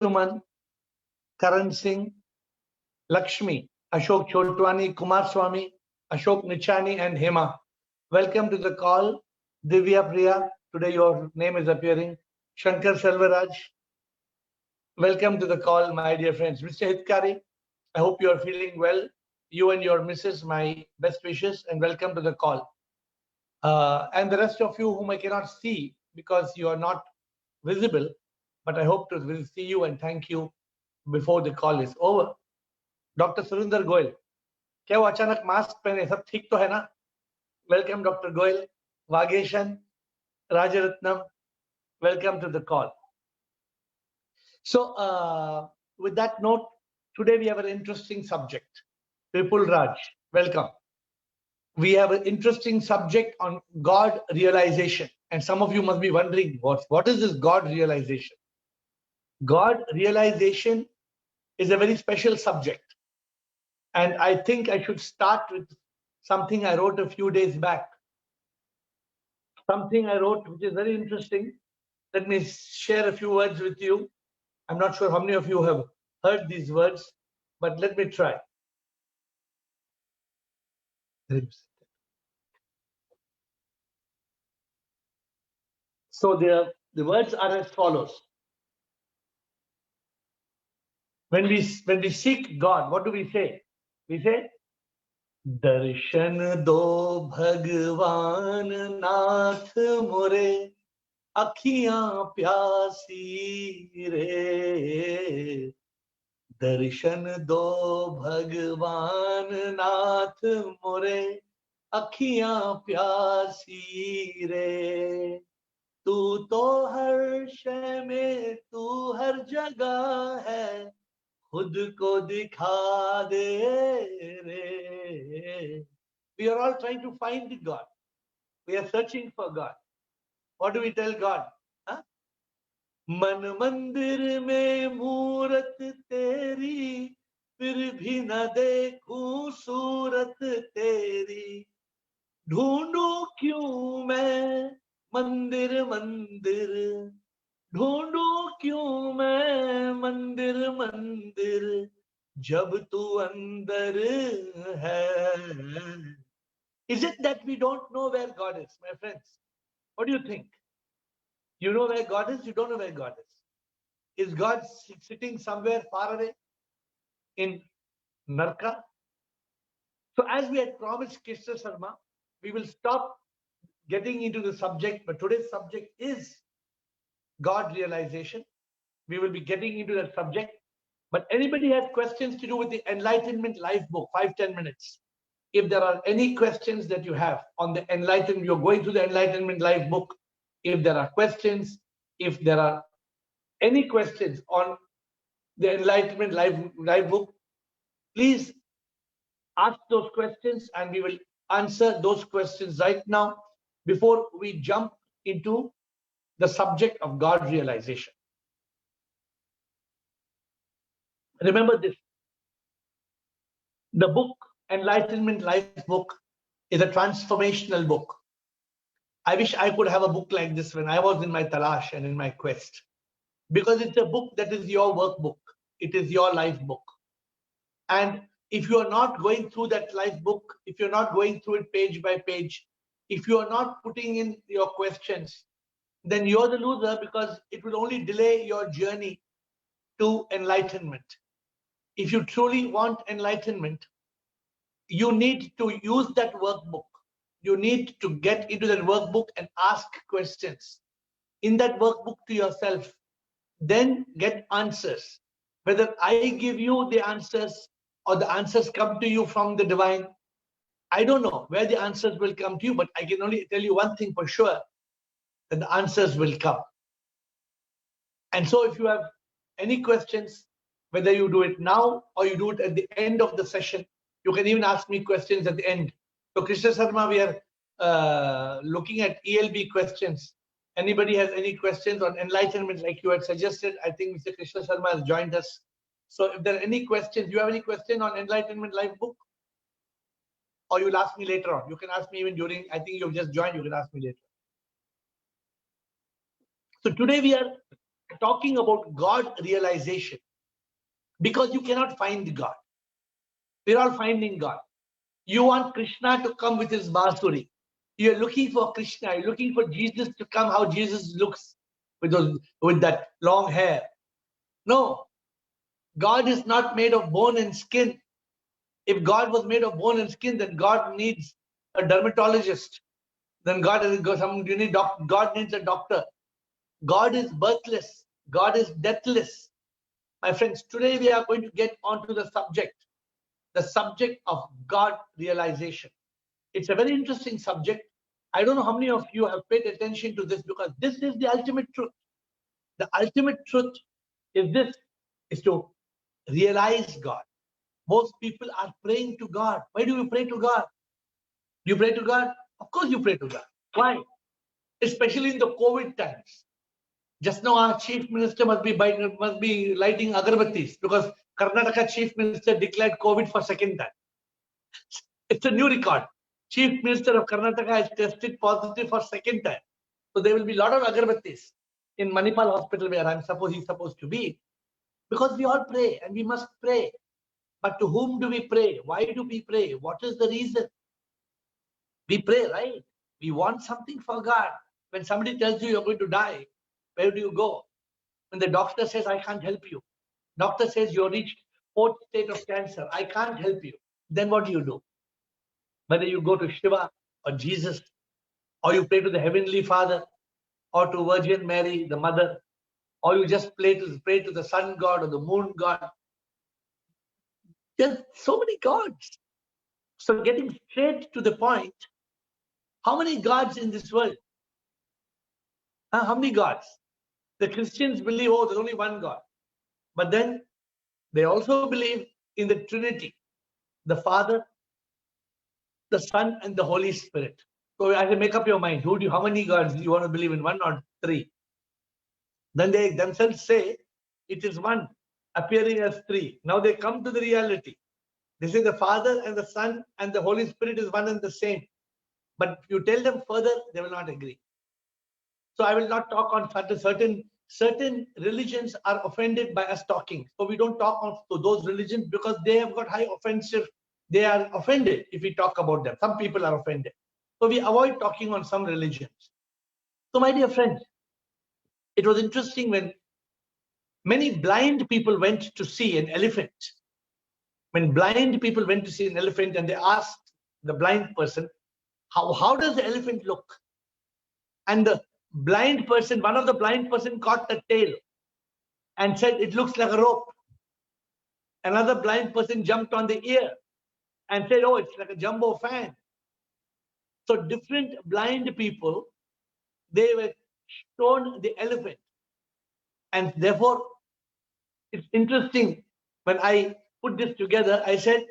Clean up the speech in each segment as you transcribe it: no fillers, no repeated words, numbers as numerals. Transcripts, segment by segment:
Suman, Karan Singh, Lakshmi, Ashok Chotwani, Kumar Swami, Ashok Nichani, and Hema. Welcome to the call. Divya Priya, today your name is appearing. Shankar Selvaraj, welcome to the call, my dear friends. Mr. Hitkari, I hope you are feeling well. You and your missus, my best wishes, and welcome to the call. And the rest of you whom I cannot see because you are not visible, but I hope to see you and thank you before the call is over. Doctor Surendra Goyal, क्या वो अचानक mask पहने? सब ठीक तो है ना? Welcome doctor Goyal. वागेशन, Rajaratnam, welcome to the call. So with that note, today we have an interesting subject. Vipul Raj, welcome. We have an interesting subject on God realization, and some of you must be wondering what is this God realization? God realization is a very special subject. And I think I should start with something I wrote a few days back. Something I wrote which is very interesting. Let me share a few words with you. I'm not sure how many of you have heard these words, but let me try. So the words are as follows. When we seek God, what do we say? We say, दर्शन दो भगवान नाथ मोरे अखियां प्यासी रे, दर्शन दो भगवान नाथ मोरे अखियां प्यासी रे, तू तो हर शय में तू हर जगह है, खुद को दिखा दे रे. We are all trying to find God. We are searching for God. What do we tell God? Huh? मन मंदिर में मूरत तेरी, फिर भी न देखूं सूरत तेरी, ढूंढूं क्यों मैं मंदिर मंदिर, ढूंढूं क्यों मैं मंदिर मंदिर, जब तू अंदर है. Is it that we don't know where God is, my friends? What do you think? You know where God is, you don't know where God is. Is God sitting somewhere far away in Narka? So as we had promised Krishna Sharma, we will stop getting into the subject, but today's subject is God realization. We will be getting into that subject. But anybody has questions to do with the Enlightenment Life book, 5-10 minutes. If there are any questions that you have on the Enlightenment, you're going through the Enlightenment Life book. If there are questions, if there are any questions on the Enlightenment Life book, please ask those questions and we will answer those questions right now before we jump into the subject of God realization. Remember this. The book, Enlightenment Life book, is a transformational book. I wish I could have a book like this when I was in my talash and in my quest. Because it's a book that is your workbook. It is your life book. And if you are not going through that life book, if you're not going through it page by page, if you are not putting in your questions, then you're the loser, because it will only delay your journey to enlightenment. If you truly want enlightenment, you need to use that workbook. You need to get into that workbook and ask questions in that workbook to yourself. Then get answers. Whether I give you the answers or the answers come to you from the divine, I don't know where the answers will come to you, but I can only tell you one thing for sure, that the answers will come. And so if you have any questions, whether you do it now or you do it at the end of the session, you can even ask me questions at the end. So Krishna Sharma, we are looking at ELB questions. Anybody has any questions on enlightenment like you had suggested? I think Mr. Krishna Sharma has joined us. So if there are any questions, do you have any question on Enlightenment Life book? Or you'll ask me later on. You can ask me even during, I think you've just joined, you can ask me later. So today we are talking about God realization, because you cannot find God. We're all finding God. You want Krishna to come with his Basuri. You're looking for Krishna. You're looking for Jesus to come, how Jesus looks with that long hair. No, God is not made of bone and skin. If God was made of bone and skin, then God needs a dermatologist. Then God needs a doctor. God is birthless. God is deathless. My friends, today we are going to get onto the subject of God realization. It's a very interesting subject. I don't know how many of you have paid attention to this, because this is the ultimate truth. The ultimate truth is to realize God. Most people are praying to God. Why do you pray to God? Do you pray to God? Of course you pray to God. Why? Especially in the COVID times. Just now our chief minister must be lighting agarbattis, because Karnataka chief minister declared COVID for second time. It's a new record. Chief Minister of Karnataka has tested positive for second time. So there will be a lot of agarbattis in Manipal hospital, where he's supposed to be. Because we all pray, and we must pray. But to whom do we pray? Why do we pray? What is the reason? We pray, right? We want something for God. When somebody tells you you're going to die, where do you go? When the doctor says, I can't help you. Doctor says you're reached fourth state of cancer. I can't help you. Then what do? Whether you go to Shiva or Jesus, or you pray to the Heavenly Father, or to Virgin Mary, the Mother, or you just pray to the Sun God or the Moon God. There's so many gods. So getting straight to the point, how many gods in this world? How many gods? The Christians believe, oh, there's only one God. But then they also believe in the Trinity, the Father, the Son, and the Holy Spirit. So as you make up your mind, how many gods do you want to believe in, one or three? Then they themselves say it is one, appearing as three. Now they come to the reality. They say the Father and the Son and the Holy Spirit is one and the same. But if you tell them further, they will not agree. So I will not talk on certain religions are offended by us talking. So we don't talk on those religions, because they have got high offensive. They are offended if we talk about them. Some people are offended. So we avoid talking on some religions. So my dear friends, it was interesting when many blind people went to see an elephant. When blind people went to see an elephant, and they asked the blind person, how does the elephant look? And the blind person, one of the blind person caught the tail and said, it looks like a rope. Another blind person jumped on the ear and said, oh, it's like a jumbo fan. So different blind people, they were shown the elephant. And therefore, it's interesting, when I put this together, I said,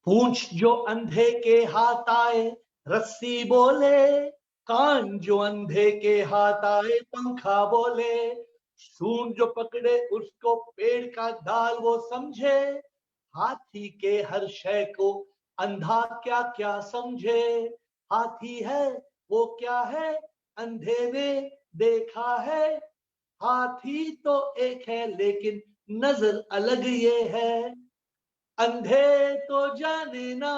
पूंछ जो अंधे के हाथ आए रस्सी बोले, कान जो अंधे के हाथ आए पंखा बोले, सूंड जो पकड़े उसको पेड़ का डाल वो समझे, हाथी के हर शय को अंधा क्या क्या समझे, हाथी है वो क्या है अंधे ने देखा है, हाथी तो एक है लेकिन नजर अलग ये है, अंधे तो जाने ना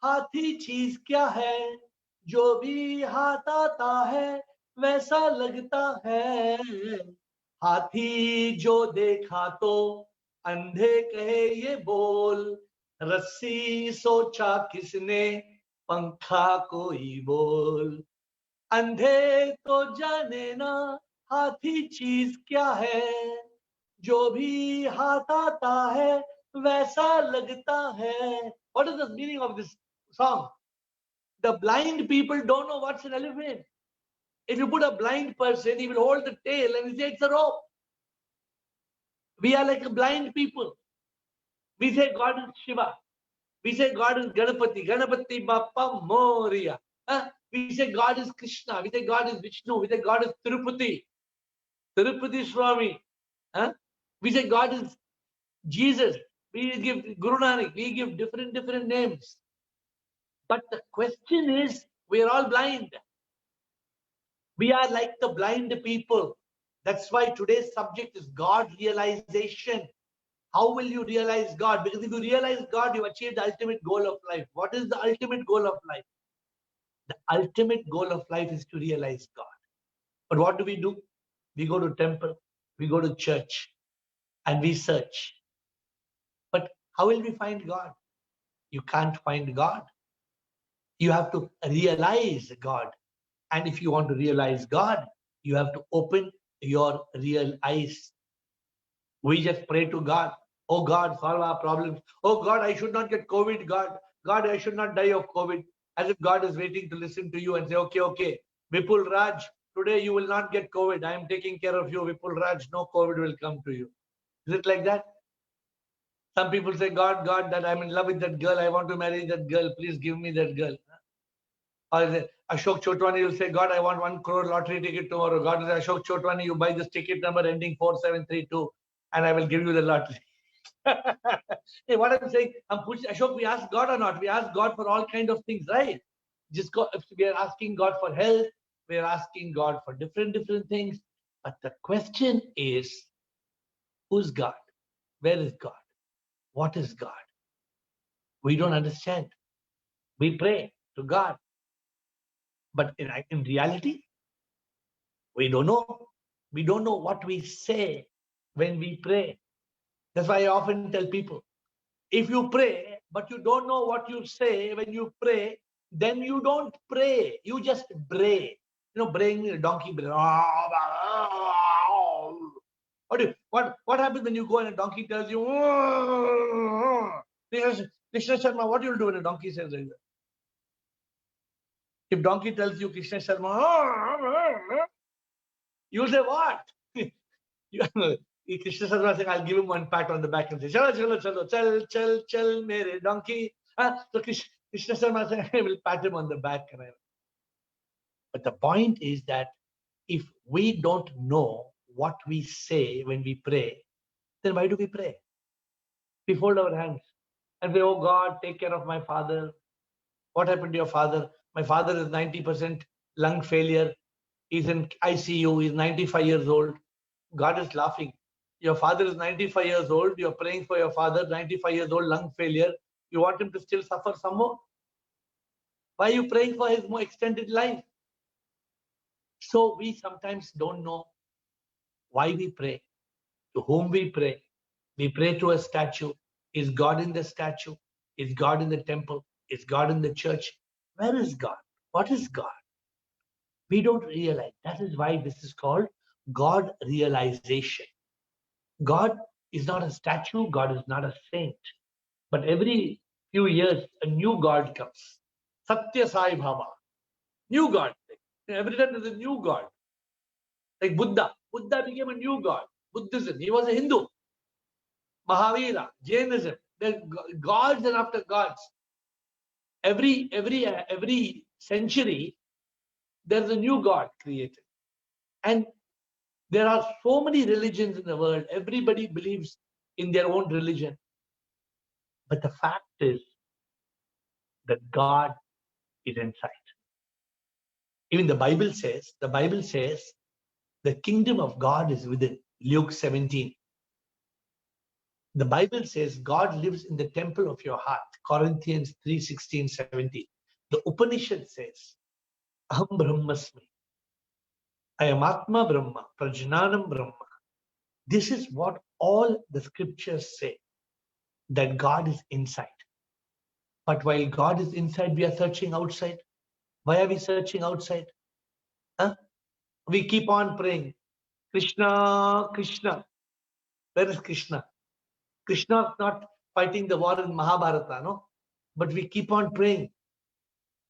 हाथी चीज क्या है, जो भी हाथ आता है वैसा लगता है, हाथी जो देखा तो अंधे कहे ये बोल, रस्सी सोचा किसने पंखा कोई बोल, अंधे तो जाने ना हाथी चीज क्या है, जो भी हाथ आता है वैसा लगता है. What is the meaning of this song? The blind people don't know what's an elephant. If you put a blind person, he will hold the tail and he say it's a rope. We are like blind people. We say God is Shiva. We say God is Ganapati. Ganapati Bappa Moria. We say God is Krishna. We say God is Vishnu. We say God is Tirupati. Tirupati Swami. We say God is Jesus. We give Guru Nanak. We give different names. But the question is, we are all blind. We are like the blind people. That's why today's subject is God realization. How will you realize God? Because if you realize God, you achieve the ultimate goal of life. What is the ultimate goal of life? The ultimate goal of life is to realize God. But what do? We go to temple, we go to church, and we search. But how will we find God? You can't find God. You have to realize God. And if you want to realize God, you have to open your real eyes. We just pray to God. Oh God, solve our problems. Oh God, I should not get COVID. God, I should not die of COVID. As if God is waiting to listen to you and say, okay. Vipul Raj, today you will not get COVID. I am taking care of you. Vipul Raj, no COVID will come to you. Is it like that? Some people say, God, that I'm in love with that girl. I want to marry that girl. Please give me that girl. Or Ashok Chotwani will say, God, I want 1 crore lottery ticket tomorrow. God will say, Ashok Chotwani, you buy this ticket number ending 4732 and I will give you the lottery. Hey, what I'm saying, Ashok, we ask God or not? We ask God for all kinds of things, right? If we are asking God for health, we are asking God for different things. But the question is, who's God? Where is God? What is God? We don't understand. We pray to God. But in reality, we don't know. We don't know what we say when we pray. That's why I often tell people, if you pray, but you don't know what you say when you pray, then you don't pray. You just bray. You know, braying a donkey bray. What happens when you go and a donkey tells you, Krishna Sharma, what you will do when a donkey says that? If donkey tells you Krishna Sharma, you say what? Krishna Sharma saying, I'll give him one pat on the back and say, chalo, chalo, chalo, chal, mere donkey. So Krishna Sharma saying, I will pat him on the back. But the point is that if we don't know what we say when we pray, then why do we pray? We fold our hands and say, oh God, take care of my father. What happened to your father? My father is 90% lung failure. He's in ICU. He's 95 years old. God is laughing. Your father is 95 years old. You're praying for your father, 95 years old, lung failure. You want him to still suffer some more? Why are you praying for his more extended life? So we sometimes don't know why we pray, to whom we pray. We pray to a statue. Is God in the statue? Is God in the temple? Is God in the church? Where is God? What is God? We don't realize. That is why this is called God realization. God is not a statue. God is not a saint. But every few years, a new God comes. Satya Sai Baba. New God. Every time there's a new God. Like Buddha. Buddha became a new God. Buddhism. He was a Hindu. Mahavira. Jainism. They're gods and after gods. Every century, there's a new God created. And there are so many religions in the world. Everybody believes in their own religion. But the fact is that God is inside. Even the Bible says, the kingdom of God is within. Luke 17. The Bible says God lives in the temple of your heart. Corinthians 3:16, 17. The Upanishad says, Aham Brahmasmi. I am Atma Brahma, Prajnanam Brahma. This is what all the scriptures say, that God is inside. But while God is inside, we are searching outside. Why are we searching outside? Huh? We keep on praying. Krishna, Krishna. Where is Krishna? Krishna is not fighting the war in Mahabharata, no? But we keep on praying.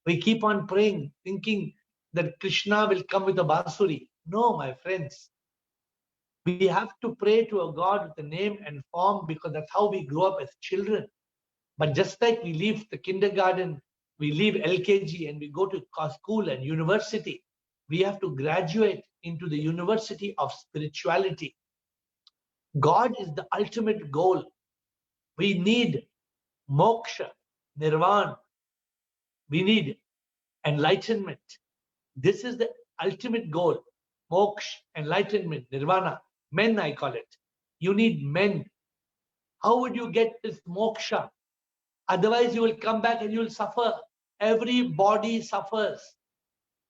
We keep on praying, thinking that Krishna will come with a bansuri. No, my friends. We have to pray to a God with a name and form because that's how we grow up as children. But just like we leave the kindergarten, we leave LKG and we go to school and university, we have to graduate into the university of spirituality. God is the ultimate goal. We need moksha, nirvana. We need enlightenment. This is the ultimate goal. moksha, enlightenment, nirvana. Men, I call it. You need men. How would you get this moksha? Otherwise, you will come back and you will suffer. Every body suffers.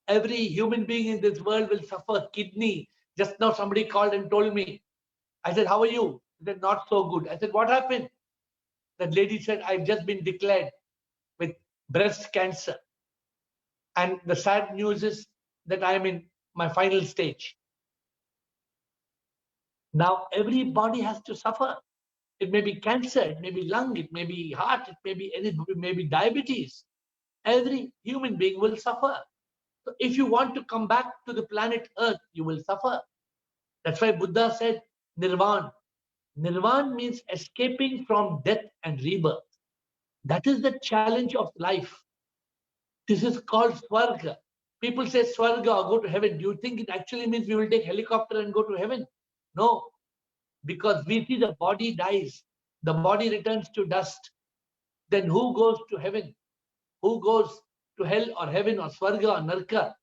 Every human being in this world will suffer. Kidney. Just now somebody called and told me. I said, how are you? He said, not so good. I said, what happened? That lady said, I've just been declared with breast cancer. And the sad news is that I am in my final stage. Now, every body has to suffer. It may be cancer, it may be lung, it may be heart, it may be diabetes. Every human being will suffer. So if you want to come back to the planet Earth, you will suffer. That's why Buddha said, Nirvan. Nirvan means escaping from death and rebirth. That is the challenge of life. This is called Swarga. People say Swarga or go to heaven. Do you think it actually means we will take helicopter and go to heaven? No, because we see the body dies. The body returns to dust. Then who goes to heaven? Who goes to hell or heaven or Swarga or Narka?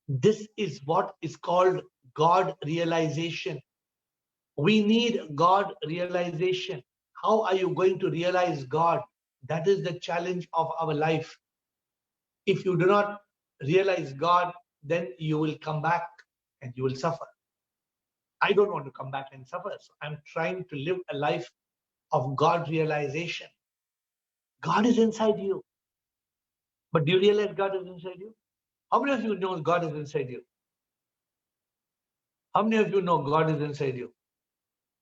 This is what is called God realization. We need God realization. How are you going to realize God? That is the challenge of our life. If you do not realize God, then you will come back and you will suffer. I don't want to come back and suffer. So I'm trying to live a life of God realization. God is inside you. But do you realize God is inside you? How many of you know God is inside you? How many of you know God is inside you?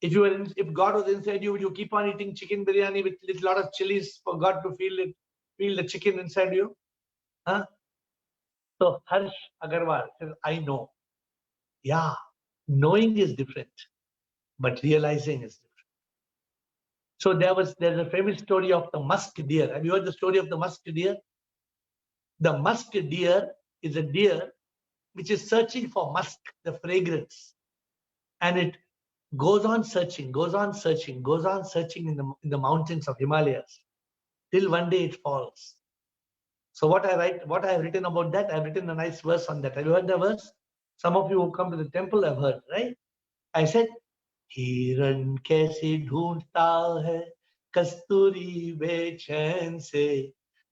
If God was inside you, would you keep on eating chicken biryani with a lot of chilies for God to feel the chicken inside you? Huh? So Harsh Agarwal says, I know. Yeah, knowing is different, but realizing is different. So there's a famous story of the musk deer. Have you heard the story of the musk deer? The musk deer is a deer which is searching for musk, the fragrance. And it goes on searching in the mountains of Himalayas till one day it falls. So what I have written about that, I've written a nice verse on that. Have you heard the verse? Some of you who come to the temple have heard, right? I said, हिरण कैसे ढूंढता है कस्तूरी बेचैन से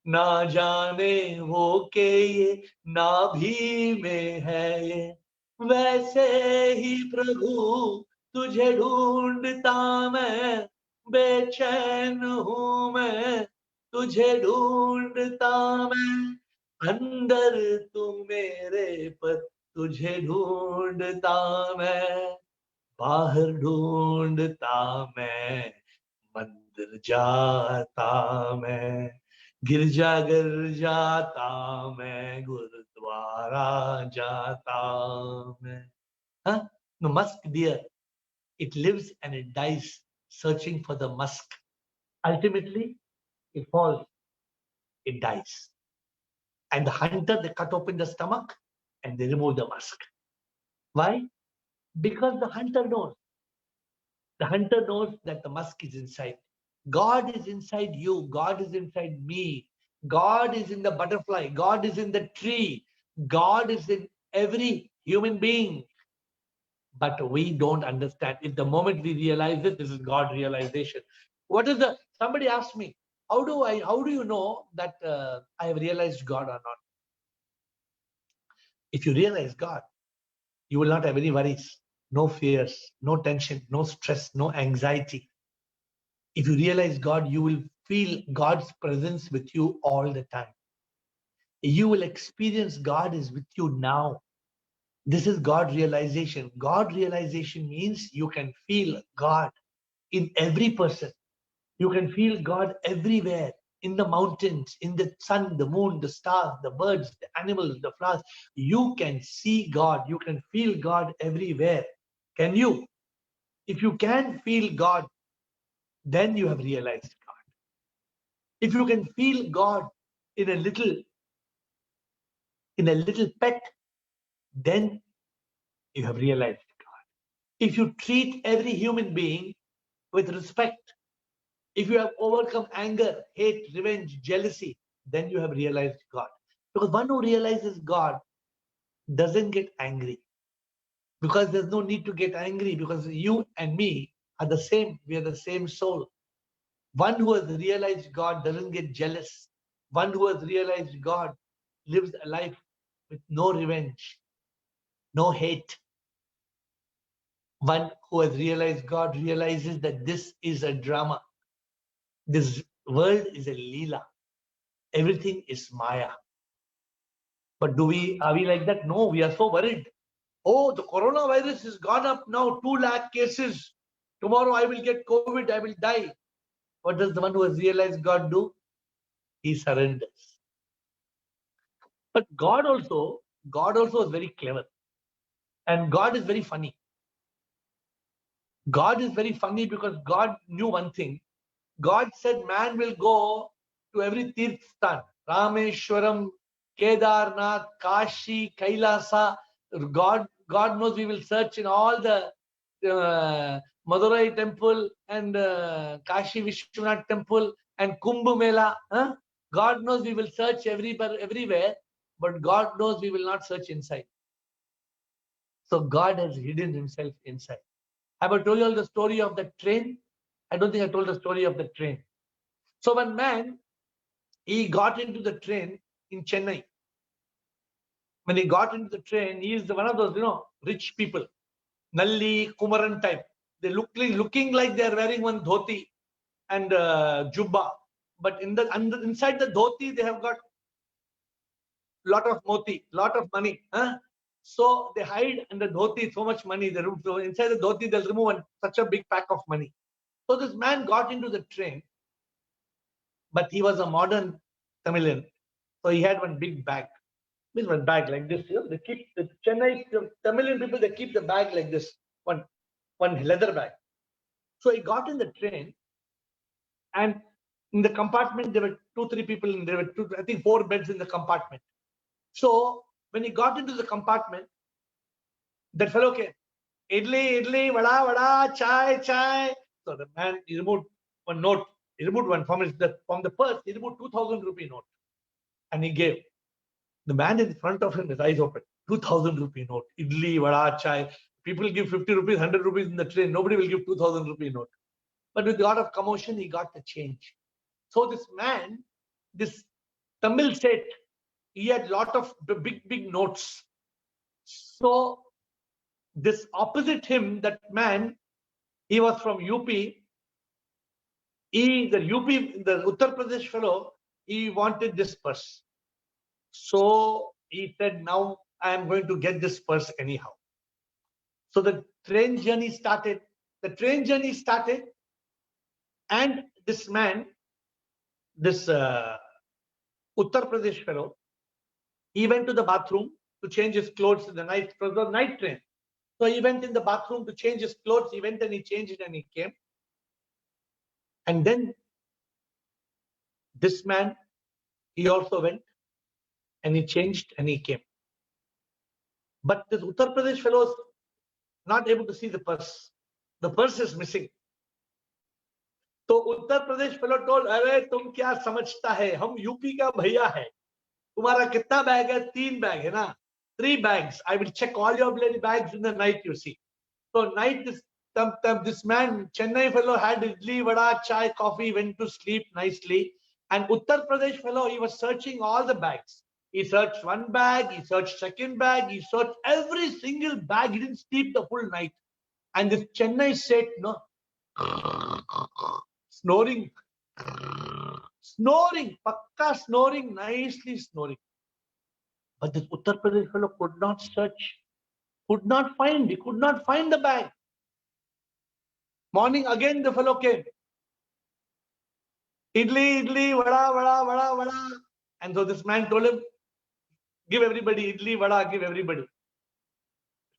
ना जाने वो के ये नाभि में है ये वैसे ही प्रभु तुझे ढूंढता मैं बेचैन हूँ मैं तुझे ढूंढता मैं अंदर तू मेरे पर तुझे ढूंढता मैं बाहर ढूंढता मैं मंदिर जाता मैं गिरजाघर जाता मैं गुरुद्वारा जाता मैं. Huh? The musk deer, it lives and it dies searching for the musk. Ultimately, it falls, it dies. And the hunter, they cut open the stomach and they remove the musk. Why? Because the hunter knows. The hunter knows that the musk is inside. God is inside you. God is inside me. God is in the butterfly. God is in the tree. God is in every human being. But we don't understand. If the moment we realize it, this is God realization. Somebody asked me, how do you know that I have realized God or not? If you realize God, you will not have any worries, no fears, no tension, no stress, no anxiety. If you realize God, you will feel God's presence with you all the time. You will experience God is with you now. This is God realization. God realization means you can feel God in every person. You can feel God everywhere, in the mountains, in the sun, the moon, the stars, the birds, the animals, the flowers. You can see God. You can feel God everywhere. Can you? If you can feel God, then you have realized God. If you can feel God in a little pet, then you have realized God. If you treat every human being with respect, if you have overcome anger, hate, revenge, jealousy, then you have realized God. Because one who realizes God doesn't get angry. Because there's no need to get angry, because you and me are the same. We are the same soul. One who has realized God doesn't get jealous. One who has realized God lives a life with no revenge, no hate. One who has realized God realizes that this is a drama. This world is a Leela. Everything is Maya. But are we like that? No, we are so worried. Oh, the coronavirus has gone up now, 2 lakh cases. Tomorrow I will get COVID, I will die. What does the one who has realized God do? He surrenders. But God also is very clever. And God is very funny. God is very funny because God knew one thing. God said man will go to every Tirth Sthan, Rameshwaram, Kedarnath, Kashi, Kailasa. God knows we will search in all the Madurai temple and Kashi Vishwanath temple and Kumbh Mela. Huh? God knows we will search everywhere, but God knows we will not search inside. So God has hidden himself inside. Have I told you all the story of the train? I don't think I told the story of the train. So one man, he got into the train in Chennai. When he got into the train, he is one of those, rich people. Nalli, Kumaran type. They looking like they are wearing one dhoti and jubba. But inside the dhoti, they have got lot of moti, lot of money. Huh? So they hide in the dhoti so much money. So inside the dhoti, they'll remove such a big pack of money. So this man got into the train, but he was a modern Tamilian. So he had one big bag. This one bag like this. They keep the Tamilian people, they keep the bag like this, one leather bag. So he got in the train, and in the compartment there were 2-3 people, and there were 4 beds in the compartment. So when he got into the compartment, that fellow came, idli, vada, chai. So the man, he removed one note. He removed one from the purse. He removed 2,000 rupee note, and he gave. The man in front of him, his eyes open. 2,000 rupee note. Idli, vada, chai. People give 50 rupees, 100 rupees in the train. Nobody will give 2,000 rupee note. But with a lot of commotion, he got the change. So this man, this Tamil Seth, he had lot of big notes. So this opposite him, that man, he was from UP. The Uttar Pradesh fellow, he wanted this purse. So he said, now I am going to get this purse anyhow. So the train journey started. And this man, this Uttar Pradesh fellow, he went to the bathroom to change his clothes in the night. It was the night train. So he went in the bathroom to change his clothes. He went and he changed it and he came. And then this man, he also went and he changed and he came. But this Uttar Pradesh fellow is not able to see the purse. The purse is missing. तो Uttar Pradesh fellow told, अरे तुम क्या समझता है, हम UP का भैया है, तुम्हारा कितना बैग है? 3 बैग है ना, 3 bags. I will check all your bloody bags in the night, you see. So night, this man, Chennai fellow, had idli, vada, chai, coffee, went to sleep nicely. And Uttar Pradesh fellow, he was searching all the bags. He searched one bag, he searched second bag, he searched every single bag. He didn't sleep the full night. And this Chennai said, no, snoring, pakka snoring, nicely snoring. But this Uttar Pradesh fellow could not search, could not find the bag. Morning again the fellow came. Idli, vada. And so this man told him, give everybody idli, vada, give everybody.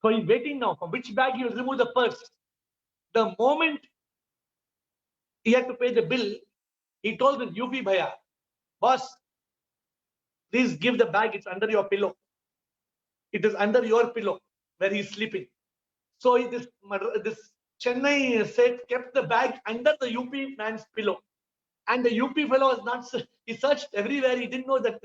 So he's waiting now. From which bag he will remove the purse. The moment he had to pay the bill, he told the UP bhaiya, boss, please give the bag, it's under your pillow. It is under your pillow where he's sleeping. So this Chennai Seth kept the bag under the UP man's pillow. And the UP fellow was not, he searched everywhere. He didn't know that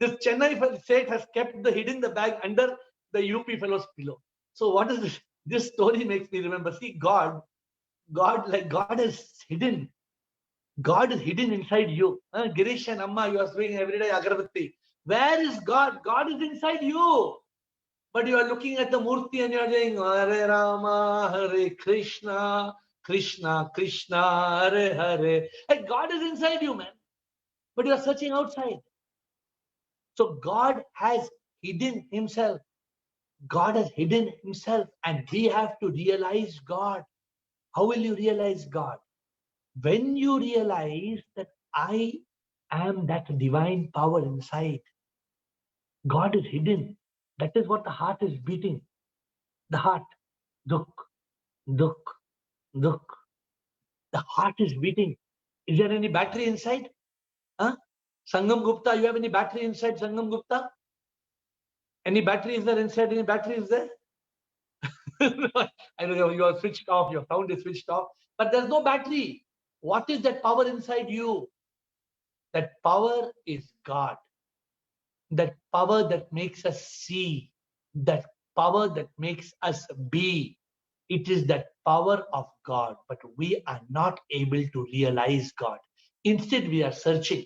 This Chennai state has kept hidden the bag under the UP fellow's pillow. So what is this? This story makes me remember. See, God is hidden. God is hidden inside you. Girish and Amma, you are doing every day agarbatti. Where is God? God is inside you. But you are looking at the Murti and you are saying, Hare Rama, Hare Krishna, Krishna, Krishna, Hare Hare. Hey, God is inside you, man. But you are searching outside. So God has hidden himself. God has hidden himself and we have to realize God. How will you realize God? When you realize that I am that divine power inside, God is hidden. That is what the heart is beating. The heart, duk, duk, duk. The heart is beating. Is there any battery inside? Huh? Sangam Gupta, you have any battery inside Sangam Gupta? Any battery is there inside? Any battery is there? I know you are switched off, your sound is switched off, but there's no battery. What is that power inside you? That power is God. That power that makes us see. That power that makes us be. It is that power of God, but we are not able to realize God. Instead, we are searching.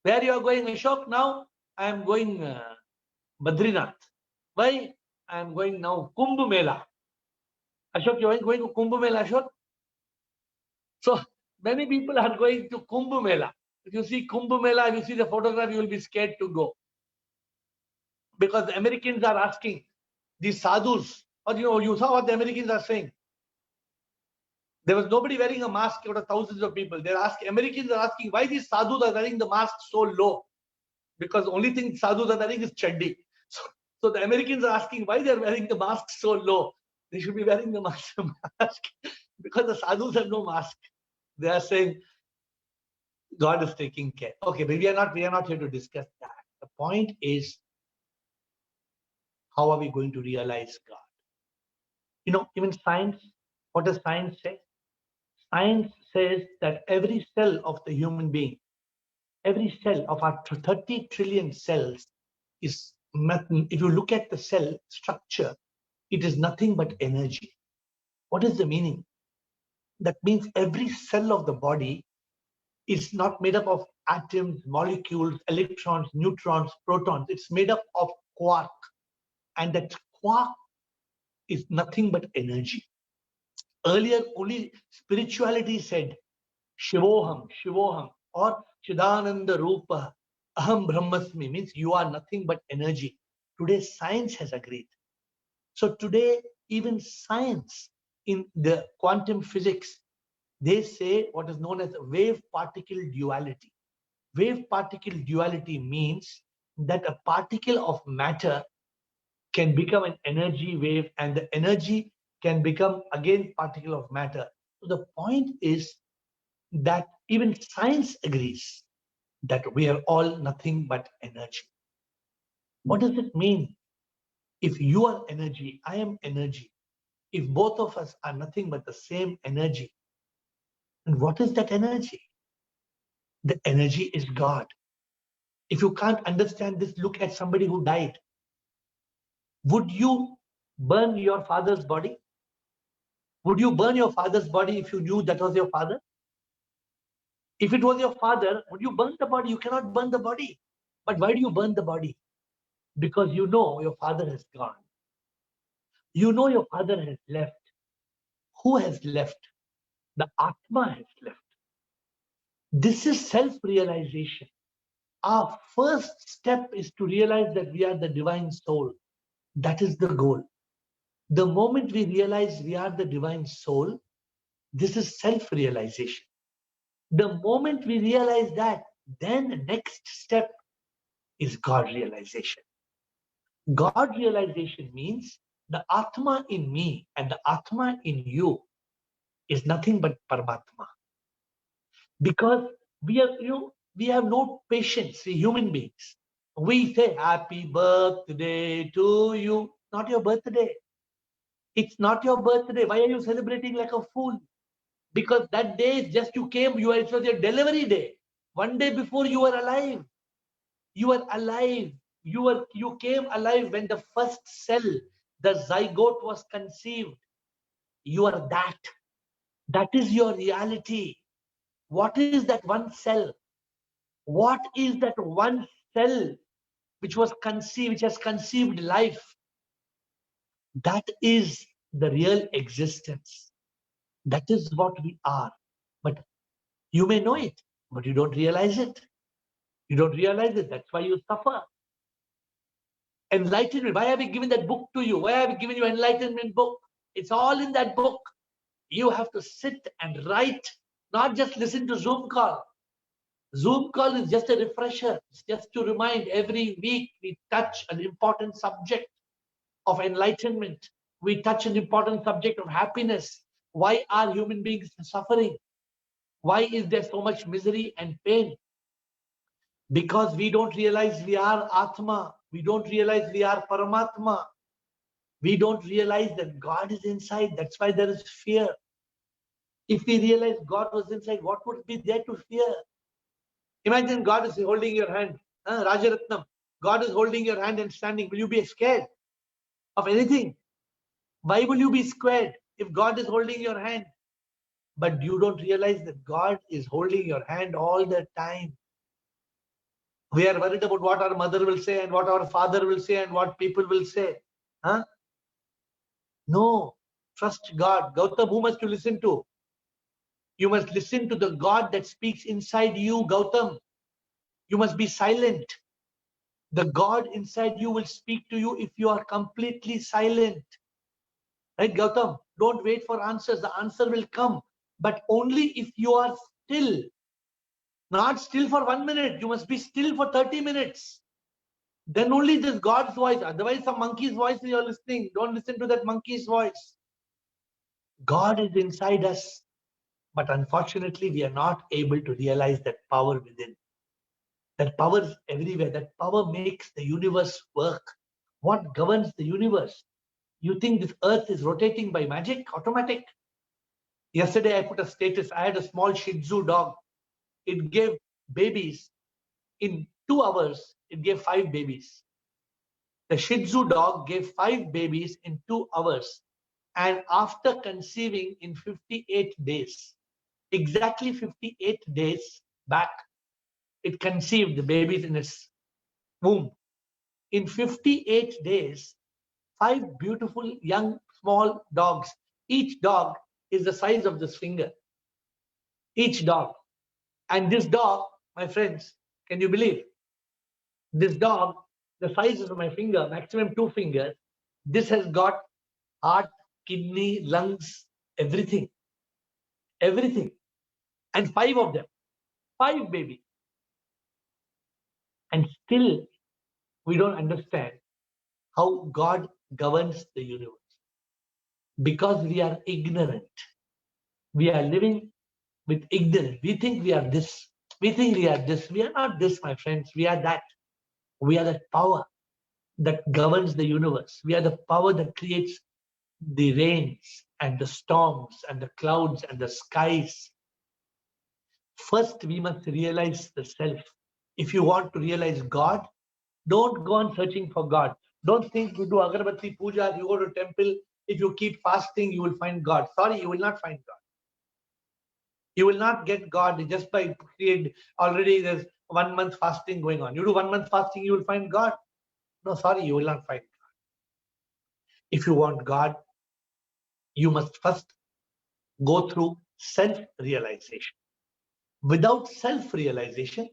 Where you are going, Ashok? Now, I am going Badrinath. Why? I am going now Kumbh Mela. Ashok, you are going to Kumbh Mela, Ashok? So, many people are going to Kumbh Mela. If you see Kumbh Mela, if you see the photograph, you will be scared to go. Because the Americans are asking, these sadhus, or you saw what the Americans are saying. There was nobody wearing a mask out of thousands of people. Americans are asking why these sadhus are wearing the mask so low. Because the only thing sadhus are wearing is chaddi. So the Americans are asking why they are wearing the mask so low. They should be wearing the mask because the sadhus have no mask. They are saying God is taking care. Okay, but we are not here to discuss that. The point is, how are we going to realize God? Even science, what does science say? Science says that every cell of the human being, every cell of our 30 trillion cells is, if you look at the cell structure, it is nothing but energy. What is the meaning? That means every cell of the body is not made up of atoms, molecules, electrons, neutrons, protons. It's made up of quark. And that quark is nothing but energy. Earlier, only spirituality said, Shivoham, Shivoham, or Chidananda Rupa, Aham Brahmasmi, means you are nothing but energy. Today, science has agreed. So today, even science in the quantum physics, they say what is known as wave-particle duality. Wave-particle duality means that a particle of matter can become an energy wave and the energy can become again particle of matter. So the point is that even science agrees that we are all nothing but energy. What does it mean? If you are energy, I am energy. If both of us are nothing but the same energy, and what is that energy? The energy is God. If you can't understand this, look at somebody who died. Would you burn your father's body? Would you burn your father's body if you knew that was your father? If it was your father, would you burn the body? You cannot burn the body. But why do you burn the body? Because you know your father has gone. You know your father has left. Who has left? The Atma has left. This is self-realization. Our first step is to realize that we are the divine soul. That is the goal. The moment we realize we are the divine soul, this is self-realization. The moment we realize that, then the next step is God realization. God realization means the Atma in me and the Atma in you is nothing but Paramatma. Because we have no patience, we human beings. We say happy birthday to you. Not your birthday. It's not your birthday. Why are you celebrating like a fool? Because that day just you came, it was your delivery day. One day before you were alive. You are alive. You came alive when the first cell, the zygote, was conceived. You are that. That is your reality. What is that one cell? What is that one cell which was conceived, which has conceived life? That is the real existence. That is what we are. But you may know it, but you don't realize it. You don't realize it. That's why you suffer. Enlightenment. Why have we given that book to you? Why have we given you enlightenment book? It's all in that book. You have to sit and write, not just listen to Zoom call. Zoom call is just a refresher. It's just to remind every week we touch an important subject of enlightenment. We touch an important subject of happiness. Why are human beings suffering? Why is there so much misery and pain? Because we don't realize we are Atma. We don't realize we are Paramatma. We don't realize that God is inside. That's why there is fear. If we realize God was inside, what would be there to fear? Imagine God is holding your hand. Rajaratnam. God is holding your hand and standing. Will you be scared of anything? Why will you be scared if God is holding your hand? But you don't realize that God is holding your hand all the time. We are worried about what our mother will say and what our father will say and what people will say. Huh? No. Trust God. Gautam, who must you listen to? You must listen to the God that speaks inside you, Gautam. You must be silent. The God inside you will speak to you if you are completely silent. Right, Gautam? Don't wait for answers. The answer will come. But only if you are still. Not still for 1 minute. You must be still for 30 minutes. Then only this God's voice. Otherwise, some monkey's voice you're listening. Don't listen to that monkey's voice. God is inside us. But unfortunately, we are not able to realize that power within. That power is everywhere. That power makes the universe work. What governs the universe? You think this earth is rotating by magic, automatic? Yesterday, I put a status. I had a small Shih Tzu dog. It gave babies. In 2 hours, it gave 5 babies. The Shih Tzu dog gave 5 babies in 2 hours. And after conceiving in 58 days, exactly 58 days back, it conceived the babies in its womb. In 58 days, 5 beautiful young small dogs. Each dog is the size of this finger. Each dog. And this dog, my friends, can you believe? This dog, the size of my finger, maximum 2 fingers, this has got heart, kidney, lungs, everything. Everything. And 5 of them. 5 babies. And still, we don't understand how God governs the universe. Because we are ignorant. We are living with ignorance. We think we are this. We think we are this. We are not this, my friends. We are that. We are that power that governs the universe. We are the power that creates the rains and the storms and the clouds and the skies. First, we must realize the self. If you want to realize God, don't go on searching for God. Don't think you do agarbatti puja, you go to temple. If you keep fasting, you will find God. Sorry, you will not find God. You will not get God just by create. Already there's 1 month fasting going on. You do 1 month fasting, you will find God. No, sorry, you will not find God. If you want God, you must first go through self-realization. Without self-realization,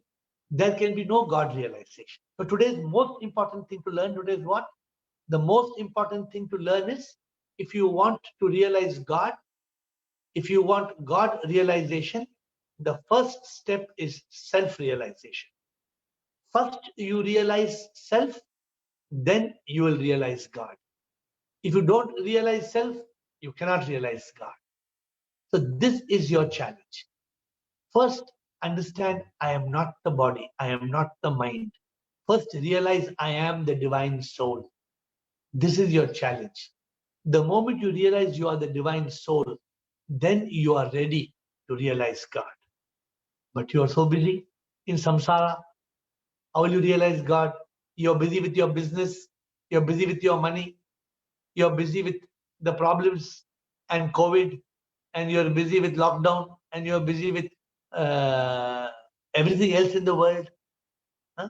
there can be no God realization. So today's most important thing to learn today is what? The most important thing to learn is, if you want to realize God, if you want God realization, the first step is self-realization. First, you realize self, then you will realize God. If you don't realize self, you cannot realize God. So this is your challenge. First, understand I am not the body, I am not the mind. First, realize I am the divine soul. This is your challenge. The moment you realize you are the divine soul, then you are ready to realize God. But you are so busy in samsara, How will you realize God? You're busy with your business, you're busy with your money, you're busy with the problems and COVID, and you're busy with lockdown, and you're busy with everything else in the world. Huh?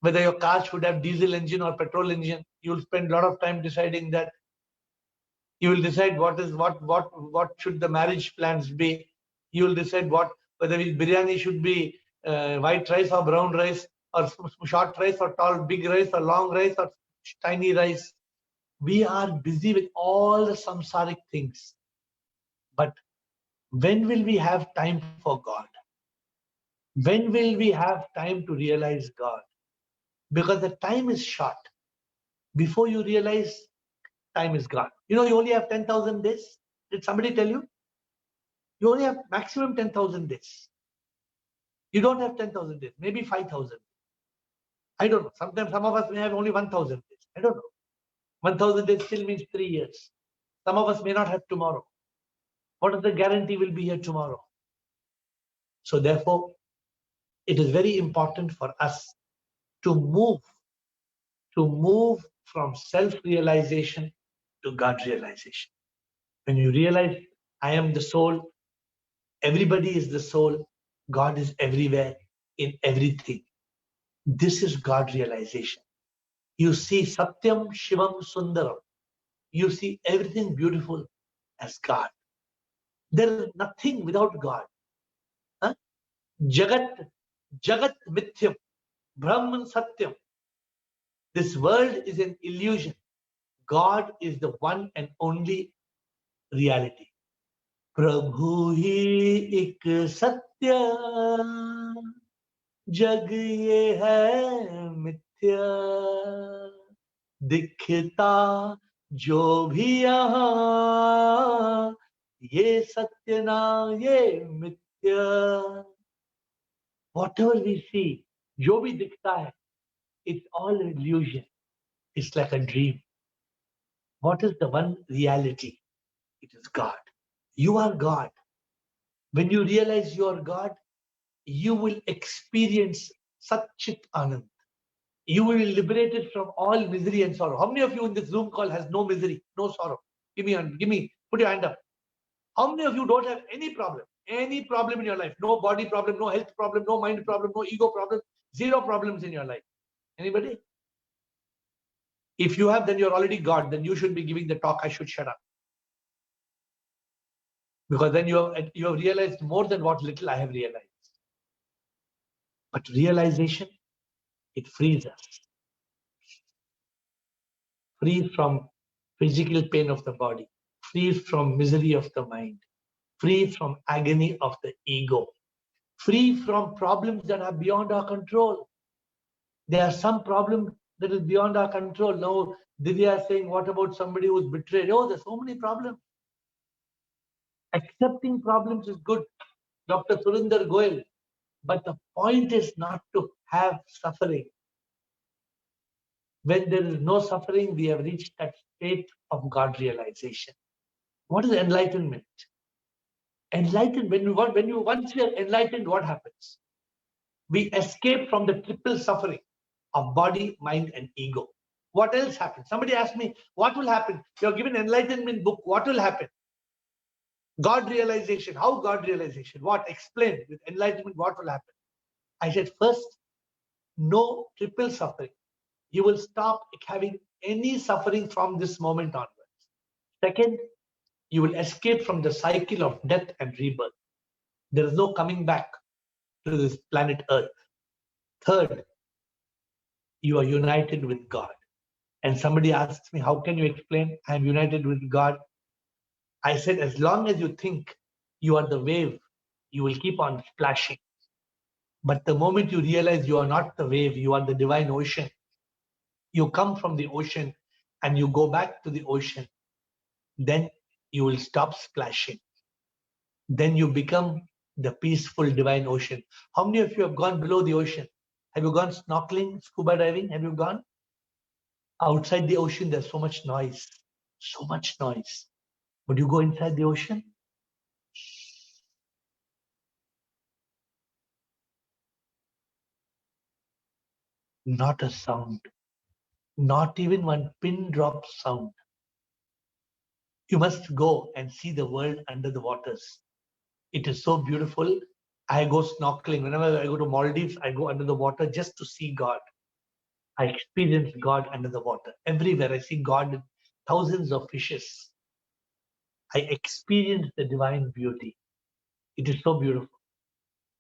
Whether your car should have diesel engine or petrol engine, you'll spend a lot of time deciding that. You will decide what should the marriage plans be. You will decide whether biryani should be white rice or brown rice, or short rice or tall big rice, or long rice or tiny rice. We are busy with all the samsaric things. But when will we have time for God? When will we have time to realize God? Because the time is short. Before you realize, time is gone. You only have 10,000 days. Did somebody tell you? You only have maximum 10,000 days. You don't have 10,000 days, maybe 5,000. I don't know. Sometimes some of us may have only 1,000 days. I don't know. 1,000 days still means 3 years. Some of us may not have tomorrow. What is the guarantee we'll be here tomorrow? So therefore, it is very important for us to move from self-realization to God realization. When you realize, I am the soul, everybody is the soul, God is everywhere, in everything. This is God realization. You see Satyam, Shivam, Sundaram. You see everything beautiful as God. There is nothing without God. Huh? Jagat Mithyam, Brahman Satyam. This world is an illusion. God is the one and only reality. Prabhu hi ik satya, jag ye hai mithya, दिखता जो भी यहाँ ये सत्य ना ये मिथ्या. Whatever we see, जो भी दिखता है, it's all an illusion. It's like a dream. What is the one reality? It is God. You are God. When you realize you are God, you will experience Satchit Anand. You will be liberated from all misery and sorrow. How many of you in this Zoom call has no misery, no sorrow? Give me, put your hand up. How many of you don't have any problem in your life? No body problem, no health problem, no mind problem, no ego problem, zero problems in your life. Anybody? If you have, then you're already God. Then you should be giving the talk. I should shut up. Because then you have realized more than what little I have realized. But realization, it frees us. Free from physical pain of the body, free from misery of the mind, free from agony of the ego, free from problems that are beyond our control. There are some problems that is beyond our control. Now, Divya is saying, what about somebody who's betrayed? Oh, there's so many problems. Accepting problems is good, Dr. Surinder Goyal. But the point is not to have suffering. When there is no suffering, we have reached that state of God realization. What is enlightenment? Enlightened, once we are enlightened, what happens? We escape from the triple suffering of body, mind, and ego. What else happens? Somebody asked me, what will happen? You're given enlightenment book, what will happen? God realization. How God realization? What? Explain with enlightenment what will happen. I said, first, no triple suffering. You will stop having any suffering from this moment onwards. Second, you will escape from the cycle of death and rebirth. There is no coming back to this planet Earth. Third, you are united with God. And somebody asked me, how can you explain I am united with God? I said, as long as you think you are the wave, you will keep on splashing. But the moment you realize you are not the wave, you are the divine ocean, you come from the ocean and you go back to the ocean, then you will stop splashing. Then you become the peaceful divine ocean. How many of you have gone below the ocean? Have you gone snorkeling, scuba diving? Have you gone? Outside the ocean, there's so much noise. So much noise. Would you go inside the ocean? Not a sound, not even one pin drop sound. You must go and see the world under the waters. It is so beautiful. I go snorkeling. Whenever I go to Maldives, I go under the water just to see God. I experience God under the water. Everywhere I see God in thousands of fishes. I experience the divine beauty. It is so beautiful.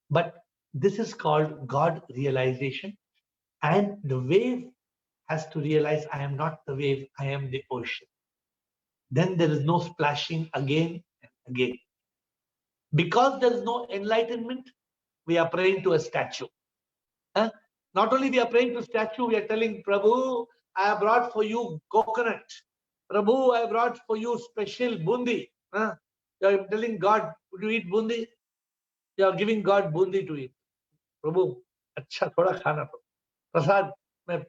But this is called God realization. And the wave has to realize I am not the wave, I am the ocean. Then there is no splashing again and again. Because there is no enlightenment, we are praying to a statue. Huh? Not only we are praying to statue, we are telling Prabhu, I have brought for you coconut. Prabhu, I have brought for you special bundi. Huh? You are telling God, would you eat bundi? You are giving God bundi to eat. Prabhu, अच्छा थोड़ा खाना प्रसाद मैं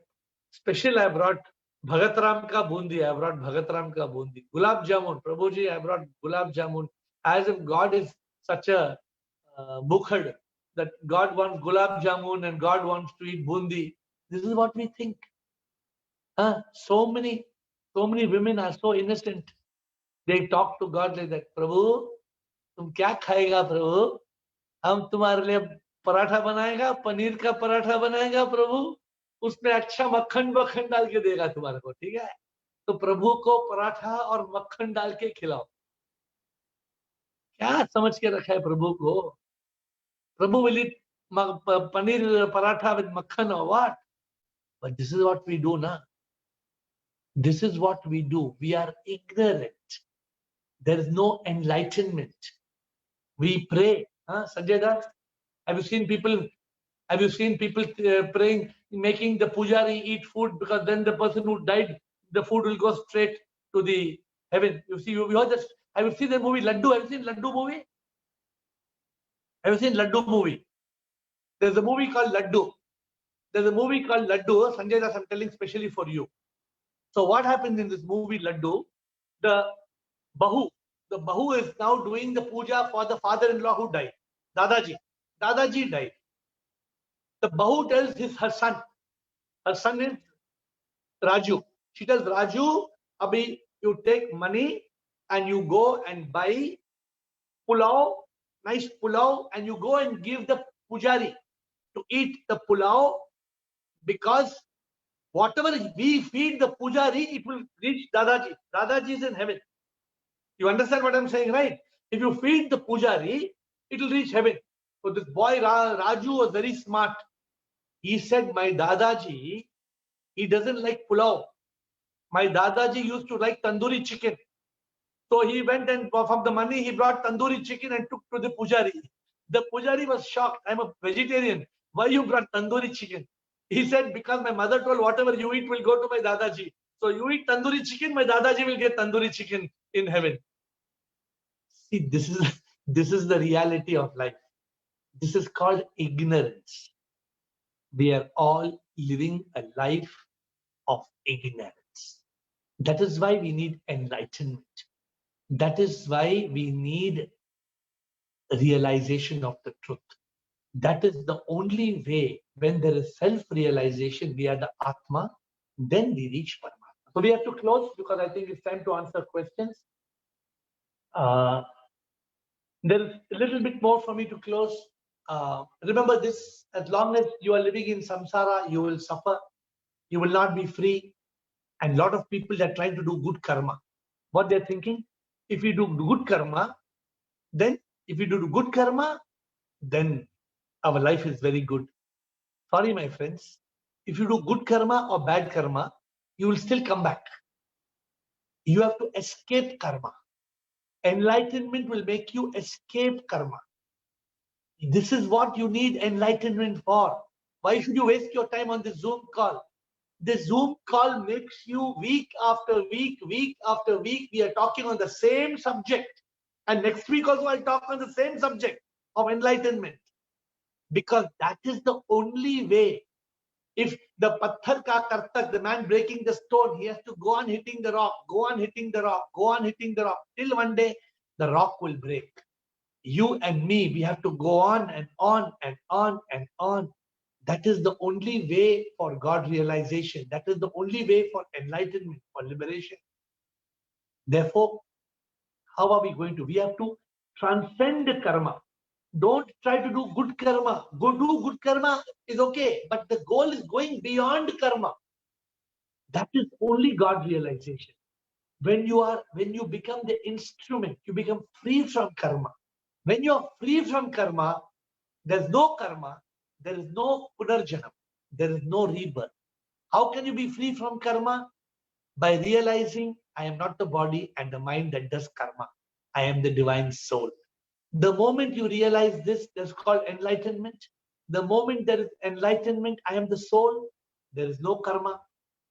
special I brought Bhagat Ram ka bundi. I brought Bhagat Ram ka bundi. Gulab jamun, Prabhuji, I brought gulab jamun. As if God is such a bukhad that God wants gulab jamun and God wants to eat bundi. This is what we think. So many women are so innocent. They talk to God like that. Prabhu, तुम क्या खाएगा प्रभु? हम तुम्हारे लिए पराठा बनाएगा, पनीर का पराठा बनाएगा प्रभु, उसमें अच्छा मक्खन डाल के देगा तुम्हारे को, ठीक है? तो प्रभु को पराठा और मक्खन डाल के खिलाओ. क्या समझ के रखा है प्रभु को? प्रभु will eat paneer paratha with makhan or what? But this is what we do, na? This is what we do. We are ignorant. There is no enlightenment. We pray. Sanjay Das, have you seen people praying, making the pujari eat food, because then the person who died, the food will go straight to the heaven. You heard this? Have you seen the movie Laddu? Have you seen Laddu movie? Have you seen Laddu movie? There's a movie called Laddu. Sanjay Das, I'm telling specially for you. So what happens in this movie Laddu? The Bahu is now doing the puja for the father-in-law who died. Dadaji died. The Bahu tells her son is Raju. She tells Raju, Abhi, you take money and you go and buy pulao, nice pulao, and you go and give the pujari to eat the pulao, because whatever we feed the pujari, it will reach Dadaji. Dadaji is in heaven. You understand what I'm saying, right? If you feed the pujari, it will reach heaven. So this boy Raju was very smart. He said, my Dadaji, he doesn't like pulao. My Dadaji used to like tandoori chicken. So he went and from the money, he brought tandoori chicken and took to the pujari. The pujari was shocked. I'm a vegetarian. Why you brought tandoori chicken? He said, because my mother told whatever you eat will go to my Dadaji. So you eat tandoori chicken, my Dadaji will get tandoori chicken in heaven. See, this is the reality of life. This is called ignorance. We are all living a life of ignorance. That is why we need enlightenment. That is why we need realization of the truth. That is the only way. When there is self-realization, we are the Atma, then we reach Paramatma. So we have to close, because I think it's time to answer questions. There is a little bit more for me to close. Remember this, as long as you are living in samsara, you will suffer. You will not be free. And a lot of people are trying to do good karma. What they're thinking, if we do good karma, then our life is very good. Sorry, my friends. If you do good karma or bad karma, you will still come back. You have to escape karma. Enlightenment will make you escape karma. This is what you need enlightenment for. Why should you waste your time on this Zoom call? This Zoom call makes you week after week, we are talking on the same subject. And next week also I'll talk on the same subject of enlightenment. Because that is the only way. If the patthar ka kartak, the man breaking the stone, he has to go on hitting the rock, till one day the rock will break. You and me, we have to go on and on and on and on. That is the only way for God realization. That is the only way for enlightenment, for liberation. Therefore, how are we going to? We have to transcend karma. Don't try to do good karma. Go do good karma is okay, but the goal is going beyond karma. That is only God realization. When you become the instrument, you become free from karma. When you are free from karma, there's no karma, there is no punarjanam, there is no rebirth. How can you be free from karma? By realizing I am not the body and the mind that does karma. I am the divine soul. The moment you realize this, that's called enlightenment. The moment there is enlightenment, I am the soul, there is no karma,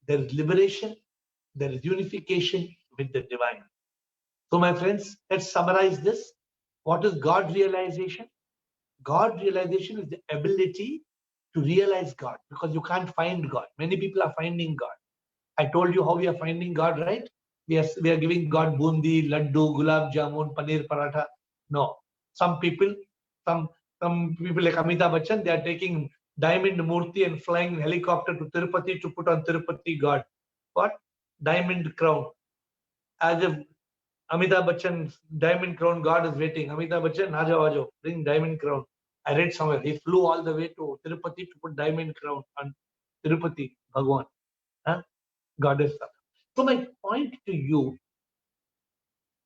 there is liberation, there is unification with the divine. So my friends, let's summarize this. What is God realization? God realization is the ability to realize God, because you can't find God. Many people are finding God. I told you how we are finding God, right? We are giving God bundi, laddu, gulab jamun, paneer paratha. No. Some people like Amitabh Bachchan, they are taking diamond murti and flying in helicopter to Tirupati to put on Tirupati God. What? Diamond crown. As if Amitabh Bachchan's diamond crown God is waiting. Amitabh Bachchan, Ajo, bring diamond crown. I read somewhere, he flew all the way to Tirupati to put diamond crown on Tirupati, Bhagwan. Huh? Goddess. So my point to you,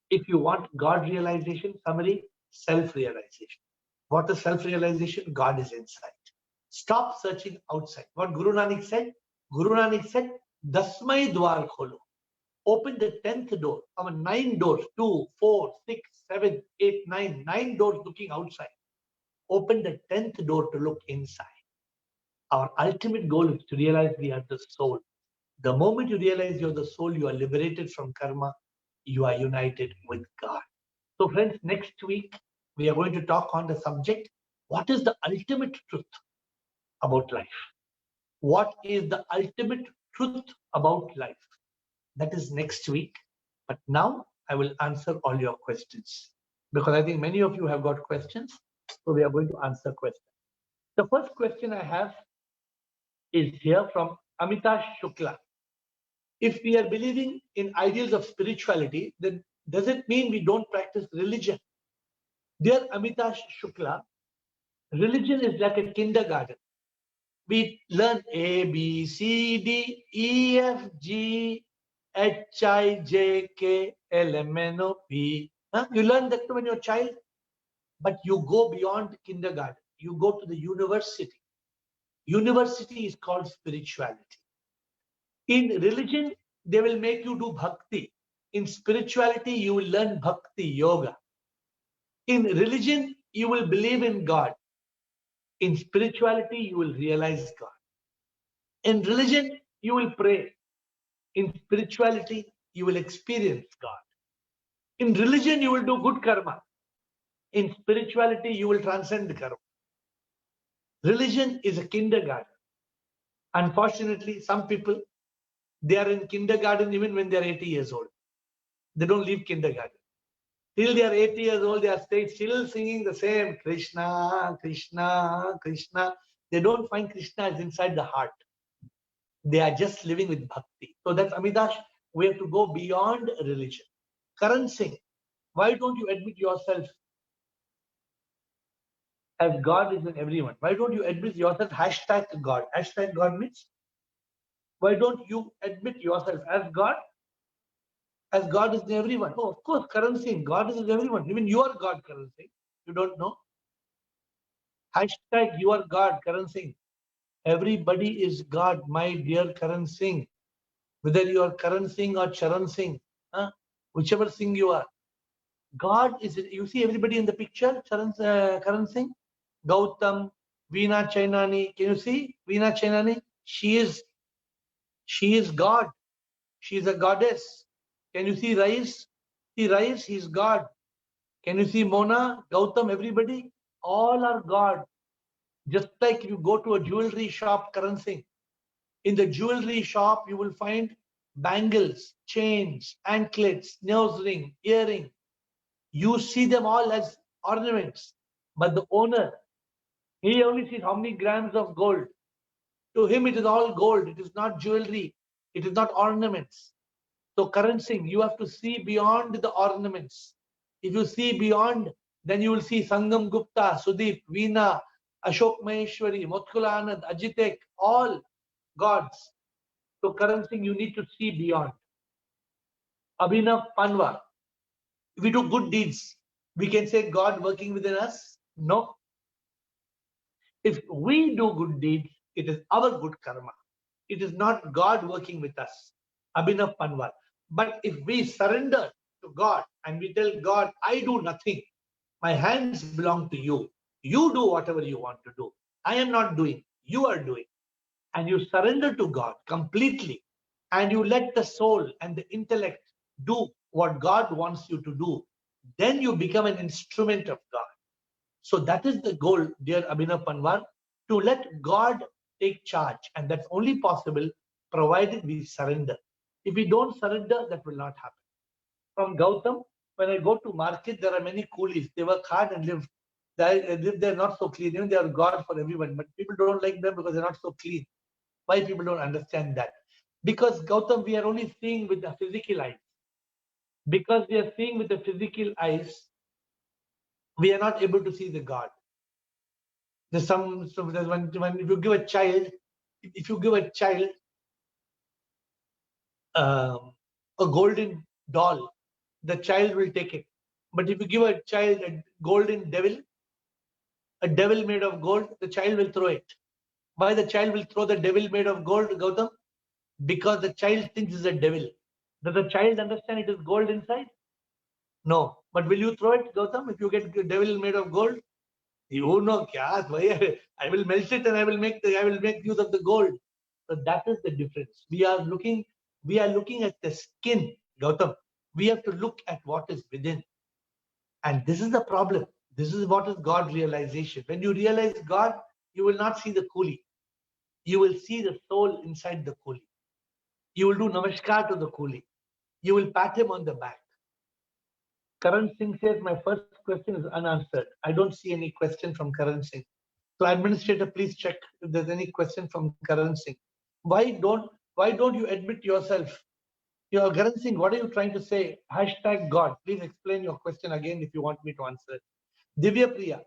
if you want God realization, summary, self-realization. What is self-realization? God is inside. Stop searching outside. What Guru Nanak said? Guru Nanak said, Dasmai Dwar Kholo. Open the 10th door. 9 doors, 2, 4, 6, 7, 8, 9. 9 doors looking outside. Open the 10th door to look inside. Our ultimate goal is to realize we are the soul. The moment you realize you're the soul, you are liberated from karma, you are united with God. So friends, next week, we are going to talk on the subject, what is the ultimate truth about life? What is the ultimate truth about life? That is next week. But now I will answer all your questions, because I think many of you have got questions. So we are going to answer questions. The first question I have is here from Amitash Shukla. If we are believing in ideals of spirituality, then does it mean we don't practice religion? Dear Amitash Shukla, religion is like a kindergarten. We learn A, B, C, D, E, F, G, H, I, J, K, L, M, N, O, P. You learn that when you're a child, but you go beyond kindergarten. You go to the university. University is called spirituality. In religion, they will make you do bhakti. In spirituality, you will learn bhakti, yoga. In religion, you will believe in God. In spirituality, you will realize God. In religion, you will pray. In spirituality, you will experience God. In religion, you will do good karma. In spirituality, you will transcend karma. Religion is a kindergarten. Unfortunately, some people, they are in kindergarten even when they are 80 years old. They don't leave kindergarten. Till they are 80 years old, they are still singing the same Krishna, Krishna, Krishna. They don't find Krishna is inside the heart. They are just living with bhakti. So that's Amitash. We have to go beyond religion. Karan Singh, why don't you admit yourself as God is in everyone? Why don't you admit yourself hashtag God? Hashtag God means, why don't you admit yourself as God? As God is in everyone. Oh, of course, Karan Singh, God is in everyone. Even you are God, Karan Singh. You don't know? Hashtag you are God, Karan Singh. Everybody is God, my dear Karan Singh. Whether you are Karan Singh or Charan Singh, whichever Singh you are. God is, you see everybody in the picture, Karan Singh, Gautam, Veena Chainani. Can you see Veena Chainani? She is God. She is a goddess. Can you see Rais? See Rais, he is God. Can you see Mona, Gautam, everybody? All are God. Just like you go to a jewelry shop, Karan Singh. In the jewelry shop, you will find bangles, chains, anklets, nose ring, earring. You see them all as ornaments. But the owner, he only sees how many grams of gold. To him, it is all gold. It is not jewelry. It is not ornaments. So, Karan Singh, you have to see beyond the ornaments. If you see beyond, then you will see Sangam Gupta, Sudeep, Veena, Ashok Maheshwari, Motkula Anand, Ajitek, all gods. So, Karan Singh, you need to see beyond. Abhinav Panwar, if we do good deeds, we can say God working within us? No. If we do good deeds, it is our good karma. It is not God working with us. Abhinav Panwar. But if we surrender to God and we tell God, I do nothing, my hands belong to you. You do whatever you want to do. I am not doing, you are doing. And you surrender to God completely, and you let the soul and the intellect do what God wants you to do, then you become an instrument of God. So that is the goal, dear Abhinav Panwar, to let God take charge. And that's only possible provided we surrender. If we don't surrender, that will not happen. From Gautam, when I go to market, there are many coolies. They work hard and live. They're not so clean. Even they are God for everyone. But people don't like them because they're not so clean. Why people don't understand that? Because Gautam, we are only seeing with the physical eyes. Because we are seeing with the physical eyes, we are not able to see the God. There's when if you give a child a golden doll, the child will take it. But if you give a child a golden devil, a devil made of gold, the child will throw it. Why the child will throw the devil made of gold, Gautam? Because the child thinks it's a devil. Does the child understand it is gold inside? No. But will you throw it, Gautam, if you get a devil made of gold? You know, I will melt it and I will make use of the gold. So that is the difference. We are looking at the skin, Gautam. We have to look at what is within. And this is the problem. This is what is God realization. When you realize God, you will not see the coolie. You will see the soul inside the coolie. You will do namaskar to the coolie. You will pat him on the back. Karan Singh says, my first question is unanswered. I don't see any question from Karan Singh. So administrator, please check if there's any question from Karan Singh. Why don't you admit yourself? Karan Singh, what are you trying to say? Hashtag God. Please explain your question again if you want me to answer it. Divya Priya,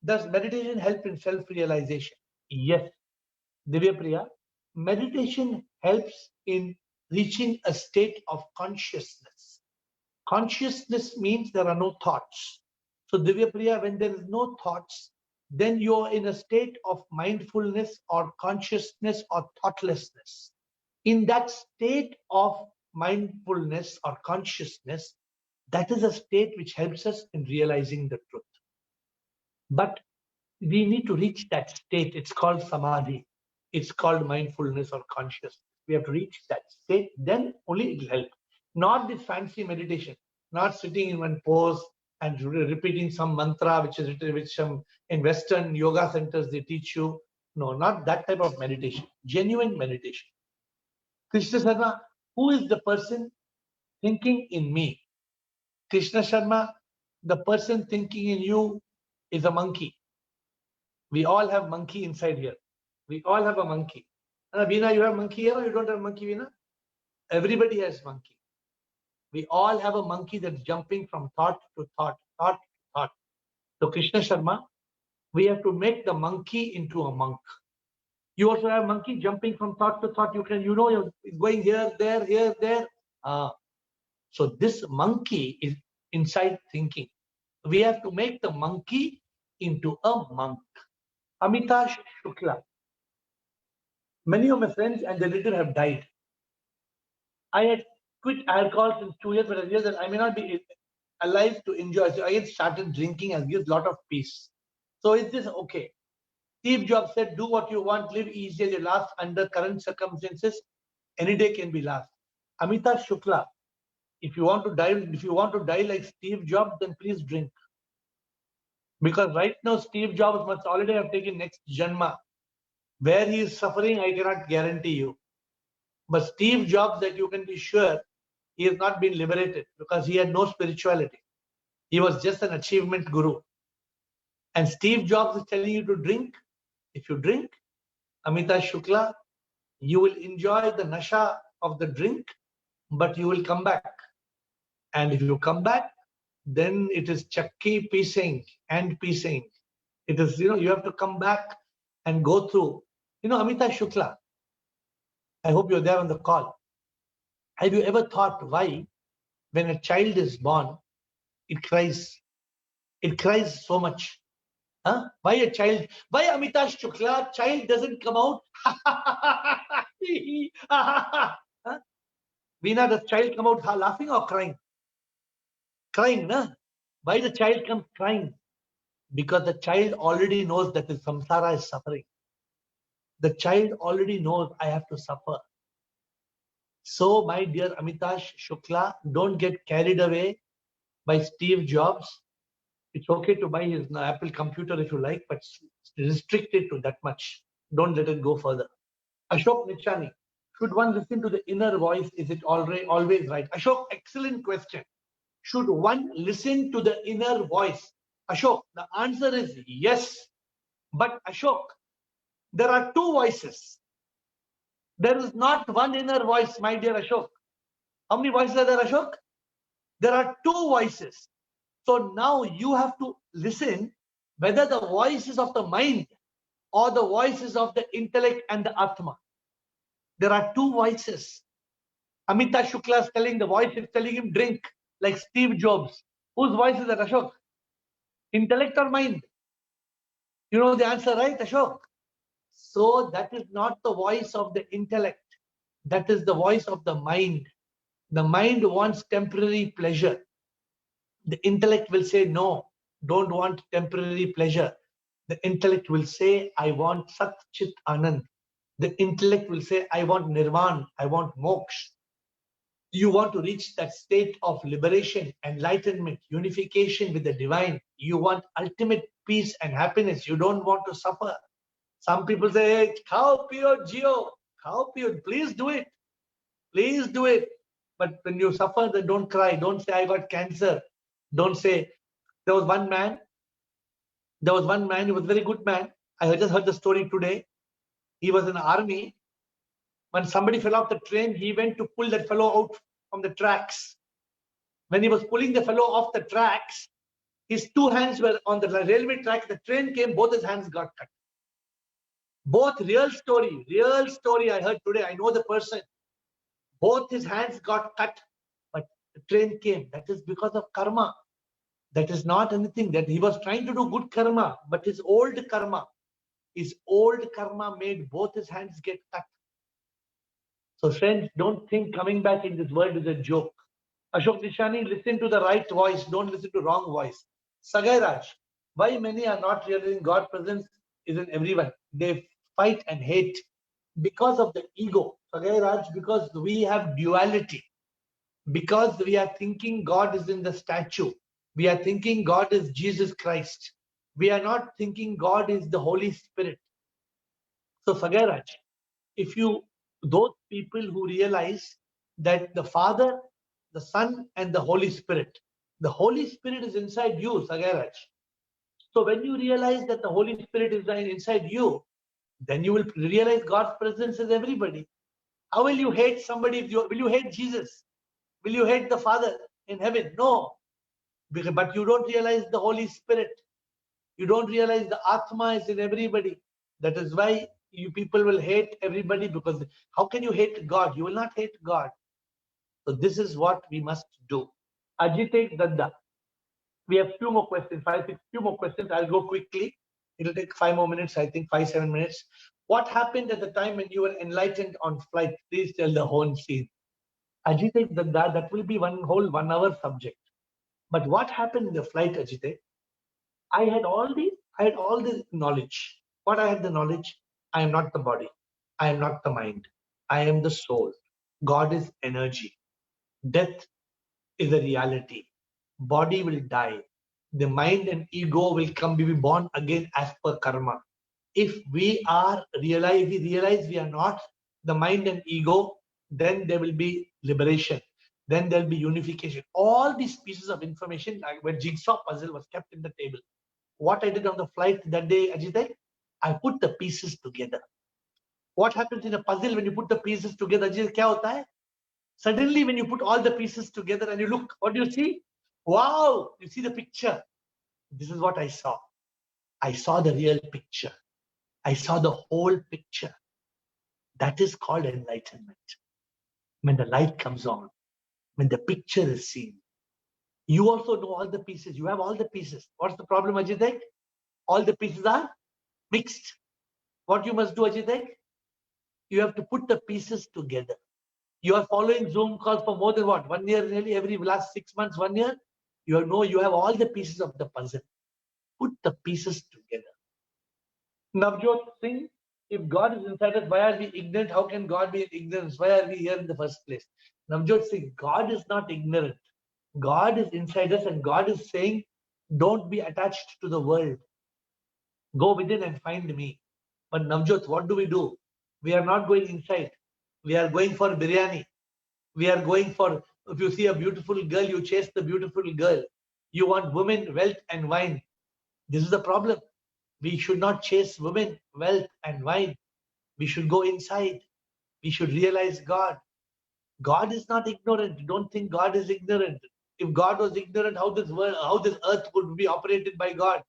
does meditation help in self-realization? Yes. Divya Priya, meditation helps in reaching a state of consciousness. Consciousness means there are no thoughts. So Divya Priya, when there is no thoughts, then you're in a state of mindfulness or consciousness or thoughtlessness. In that state of mindfulness or consciousness, that is a state which helps us in realizing the truth. But we need to reach that state. It's called samadhi. It's called mindfulness or consciousness. We have to reach that state, then only it will help. Not this fancy meditation, not sitting in one pose and repeating some mantra, which in Western yoga centers they teach you. No, not that type of meditation. Genuine meditation. Krishna Sharma, who is the person thinking in me? Krishna Sharma, the person thinking in you is a monkey. We all have monkey inside here. We all have a monkey. Veena, you have monkey here or you don't have monkey, Veena? Everybody has monkey. We all have a monkey that's jumping from thought to thought, thought to thought. So Krishna Sharma, we have to make the monkey into a monk. You also have monkey jumping from thought to thought. You're going here, there. So this monkey is inside thinking. We have to make the monkey into a monk. Amitash Shukla. Many of my friends and their relative have died. I had quit alcohol since 2 years, but I realized that I may not be alive to enjoy. So I had started drinking and gives a lot of peace. So is this okay? Steve Jobs said, do what you want, live easily, last under current circumstances. Any day can be last. Amitash Shukla, if you want to die like Steve Jobs, then please drink. Because right now, Steve Jobs must already have taken next Janma. Where he is suffering, I cannot guarantee you. But Steve Jobs, that you can be sure, he has not been liberated because he had no spirituality. He was just an achievement guru. And Steve Jobs is telling you to drink. If you drink, Amita Shukla, you will enjoy the nasha of the drink, but you will come back. And if you come back, then it is chakki piecing and piecing. It is, you have to come back and go through. Amita Shukla, I hope you're there on the call. Have you ever thought why, when a child is born, it cries? It cries so much. Huh? Why a child? Why Amita Shukla child doesn't come out? Huh? Veena, the child come out laughing or crying? Crying, na? Why the child comes crying? Because the child already knows that the samsara is suffering. The child already knows I have to suffer. So, my dear Amitash Shukla, don't get carried away by Steve Jobs. It's okay to buy his Apple computer if you like, but restrict it to that much. Don't let it go further. Ashok Nichani, should one listen to the inner voice? Is it always right? Ashok, excellent question. Should one listen to the inner voice? Ashok, the answer is yes. But Ashok, there are two voices. There is not one inner voice, my dear Ashok. How many voices are there, Ashok? There are two voices. So now you have to listen whether the voice is of the mind or the voices of the intellect and the Atma. There are two voices. Amita Shukla is telling, the voice is telling him drink, like Steve Jobs. Whose voice is that, Ashok? Intellect or mind? You know the answer, right, Ashok? So that is not the voice of the intellect. That is the voice of the mind. The mind wants temporary pleasure. The intellect will say, no, don't want temporary pleasure. The intellect will say, I want Sat Chit Anand. The intellect will say, I want Nirvan, I want moksha. You want to reach that state of liberation, enlightenment, unification with the divine. You want ultimate peace and happiness. You don't want to suffer. Some people say, hey, khao piyo jio, khao piyo, please do it. Please do it. But when you suffer, then don't cry. Don't say, I got cancer. Don't say, there was one man, he was a very good man. I just heard the story today. He was in the army. When somebody fell off the train, he went to pull that fellow out from the tracks. When he was pulling the fellow off the tracks, his two hands were on the railway track. The train came, both his hands got cut. Both real story I heard today. I know the person. Both his hands got cut, but the train came. That is because of karma. That is not anything that he was trying to do good karma, but his old karma made both his hands get cut. So friends, don't think coming back in this world is a joke. Ashok Nishani, listen to the right voice. Don't listen to wrong voice. Sagai Raj, why many are not realizing God's presence is in everyone? They fight and hate because of the ego. Sagai Raj, because we have duality. Because we are thinking God is in the statue. We are thinking God is Jesus Christ. We are not thinking God is the Holy Spirit. So Sagai Raj, those people who realize that the Father, the Son, and the Holy Spirit is inside you, Sagai Raj. So when you realize that the Holy Spirit is inside you, then you will realize God's presence is everybody. How will you hate somebody? Will you hate Jesus? Will you hate the Father in heaven? No. But you don't realize the Holy Spirit. You don't realize the Atma is in everybody. That is why you people will hate everybody, because how can you hate God? You will not hate God. So this is what we must do. Ajit Dadda. We have few more questions, few more questions. I'll go quickly. It'll take 5 more minutes, I think 5-7 minutes. What happened at the time when you were enlightened on flight? Please tell the whole scene. Ajit Dadda, that will be one whole 1 hour subject. But what happened in the flight, Ajit? I had all the knowledge. What I had the knowledge? I am not the body. I am not the mind. I am the soul. God is energy. Death is a reality. Body will die. The mind and ego will be born again as per karma. If we realize we are not the mind and ego, then there will be liberation. Then there will be unification. All these pieces of information, like when jigsaw puzzle was kept in the table. What I did on the flight that day, Ajit, I put the pieces together. What happens in a puzzle when you put the pieces together? Kya hota hai? Suddenly, when you put all the pieces together and you look, what do you see? Wow, you see the picture. This is what I saw. I saw the real picture. I saw the whole picture. That is called enlightenment. When the light comes on, when the picture is seen, you also know all the pieces. You have all the pieces. What's the problem, Ajitek? All the pieces are mixed. What you must do, Ajitek? You have to put the pieces together. You are following Zoom calls for more than what? 1 year, nearly every last 6 months, 1 year. You know you have all the pieces of the puzzle. Put the pieces together. Navjot Singh, if God is inside us, why are we ignorant? How can God be in ignorance? Why are we here in the first place? Navjot Singh, God is not ignorant. God is inside us and God is saying, don't be attached to the world. Go within and find me. But Navjot, what do? We are not going inside. We are going for biryani. We are going for, if you see a beautiful girl, you chase the beautiful girl. You want women, wealth, and wine. This is the problem. We should not chase women, wealth, and wine. We should go inside. We should realize God. God is not ignorant. Don't think God is ignorant. If God was ignorant, how this world, how this earth would be operated by God?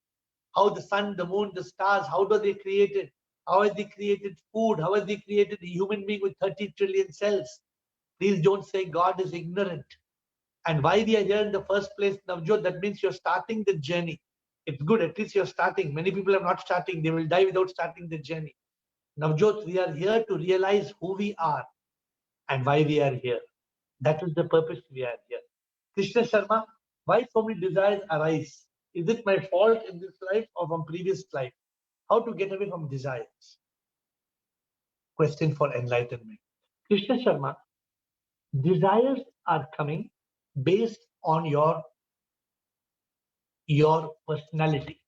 How the sun, the moon, the stars, how do they create it? How has He created food? How has He created a human being with 30 trillion cells? Please don't say God is ignorant. And why we are here in the first place, Navjot, that means you're starting the journey. It's good, at least you're starting. Many people are not starting. They will die without starting the journey. Navjot, we are here to realize who we are and why we are here. That is the purpose we are here. Krishna Sharma, why so many desires arise? Is it my fault in this life or from previous life? How to get away from desires? Question for enlightenment. Krishna Sharma, desires are coming based on your personality.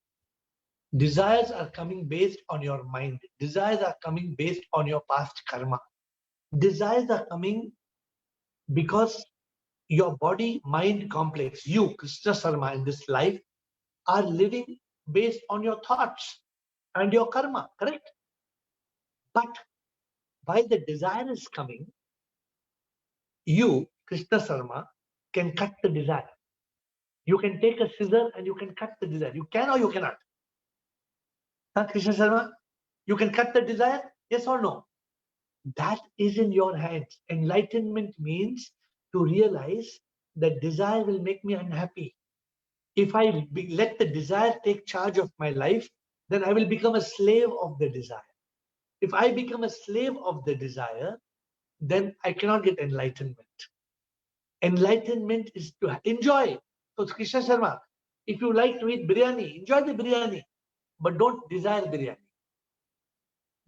Desires are coming based on your mind. Desires are coming based on your past karma. Desires are coming because your body mind complex, you, Krishna Sharma, in this life, are living based on your thoughts and your karma, correct? But while the desire is coming, you, Krishna Sharma, can cut the desire. You can take a scissor and you can cut the desire. You can or you cannot. Huh, Krishna Sharma? You can cut the desire? Yes or no? That is in your hands. Enlightenment means to realize that desire will make me unhappy. If I let the desire take charge of my life, then I will become a slave of the desire. If I become a slave of the desire, then I cannot get enlightenment. Enlightenment is to enjoy. So Krishna Sharma, if you like to eat biryani, enjoy the biryani, but don't desire biryani.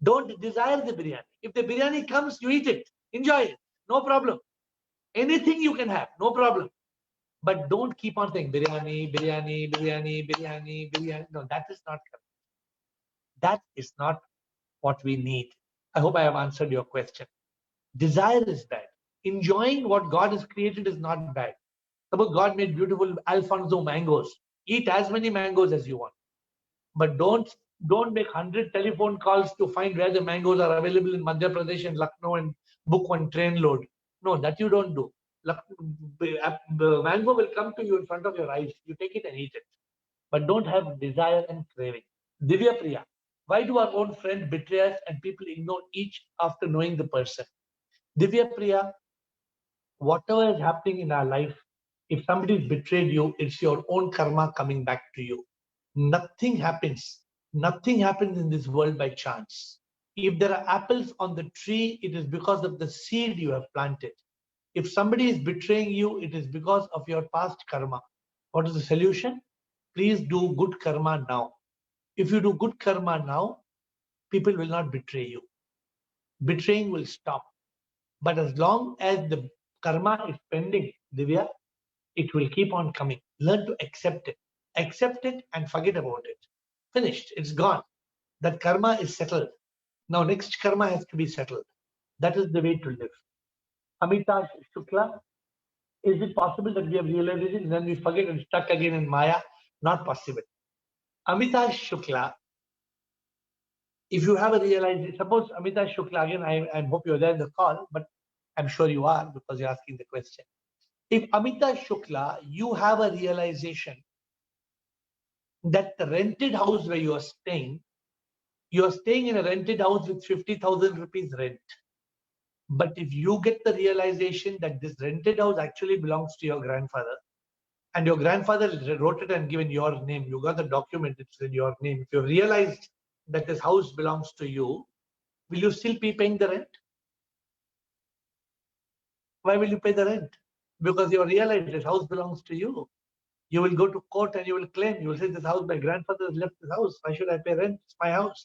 Don't desire the biryani. If the biryani comes, you eat it. Enjoy it. No problem. Anything you can have, no problem. But don't keep on saying biryani, biryani, biryani, biryani, biryani. No, that is not correct. That is not what we need. I hope I have answered your question. Desire is bad. Enjoying what God has created is not bad. Suppose God made beautiful Alfonso mangoes. Eat as many mangoes as you want. But don't make 100 telephone calls to find where the mangoes are available in Madhya Pradesh and Lucknow and book one train load. No, that you don't do. The mango will come to you in front of your eyes. You take it and eat it. But don't have desire and craving. Divya Priya, why do our own friends betray us and people ignore each after knowing the person? Divya Priya, whatever is happening in our life, if somebody has betrayed you, it's your own karma coming back to you. Nothing happens. Nothing happens in this world by chance. If there are apples on the tree, it is because of the seed you have planted. If somebody is betraying you, it is because of your past karma. What is the solution? Please do good karma now. If you do good karma now, people will not betray you. Betraying will stop. But as long as the karma is pending, Divya, it will keep on coming. Learn to accept it. Accept it and forget about it. Finished. It's gone. That karma is settled. Now next karma has to be settled. That is the way to live. Amita Shukla, is it possible that we have realized it and then we forget and stuck again in Maya? Not possible. Amita Shukla, if you have a realization, suppose Amita Shukla, again, I hope you're there in the call, but I'm sure you are because you're asking the question. If Amita Shukla, you have a realization that the rented house where you are staying in a rented house with 50,000 rupees rent. But if you get the realization that this rented house actually belongs to your grandfather, and your grandfather wrote it and given your name, you got the document, it's in your name. If you realized that this house belongs to you, will you still be paying the rent? Why will you pay the rent? Because you realize this house belongs to you. You will go to court and you will claim, you will say, this house, my grandfather has left this house. Why should I pay rent? It's my house.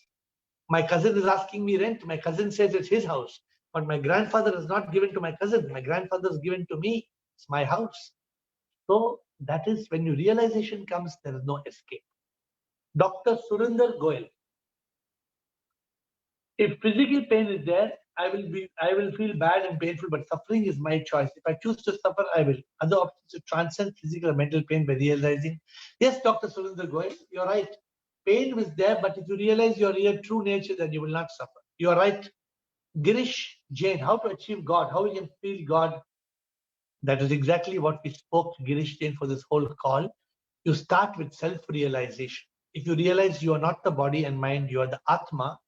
My cousin is asking me rent. My cousin says it's his house. But my grandfather is not given to my cousin. My grandfather is given to me. It's my house. So that is when your realization comes, there is no escape. Dr. Surinder Goyal. If physical pain is there, I will feel bad and painful, but suffering is my choice. If I choose to suffer, I will. Other options to transcend physical or mental pain by realizing, yes, Dr. Surinder Goyal, you're right. Pain was there, but if you realize your real true nature, then you will not suffer. You're right. Girish Jain, how to achieve God, how we can feel God. That is exactly what we spoke to Girish Jain for this whole call. You start with self-realization. If you realize you are not the body and mind, you are the Atma,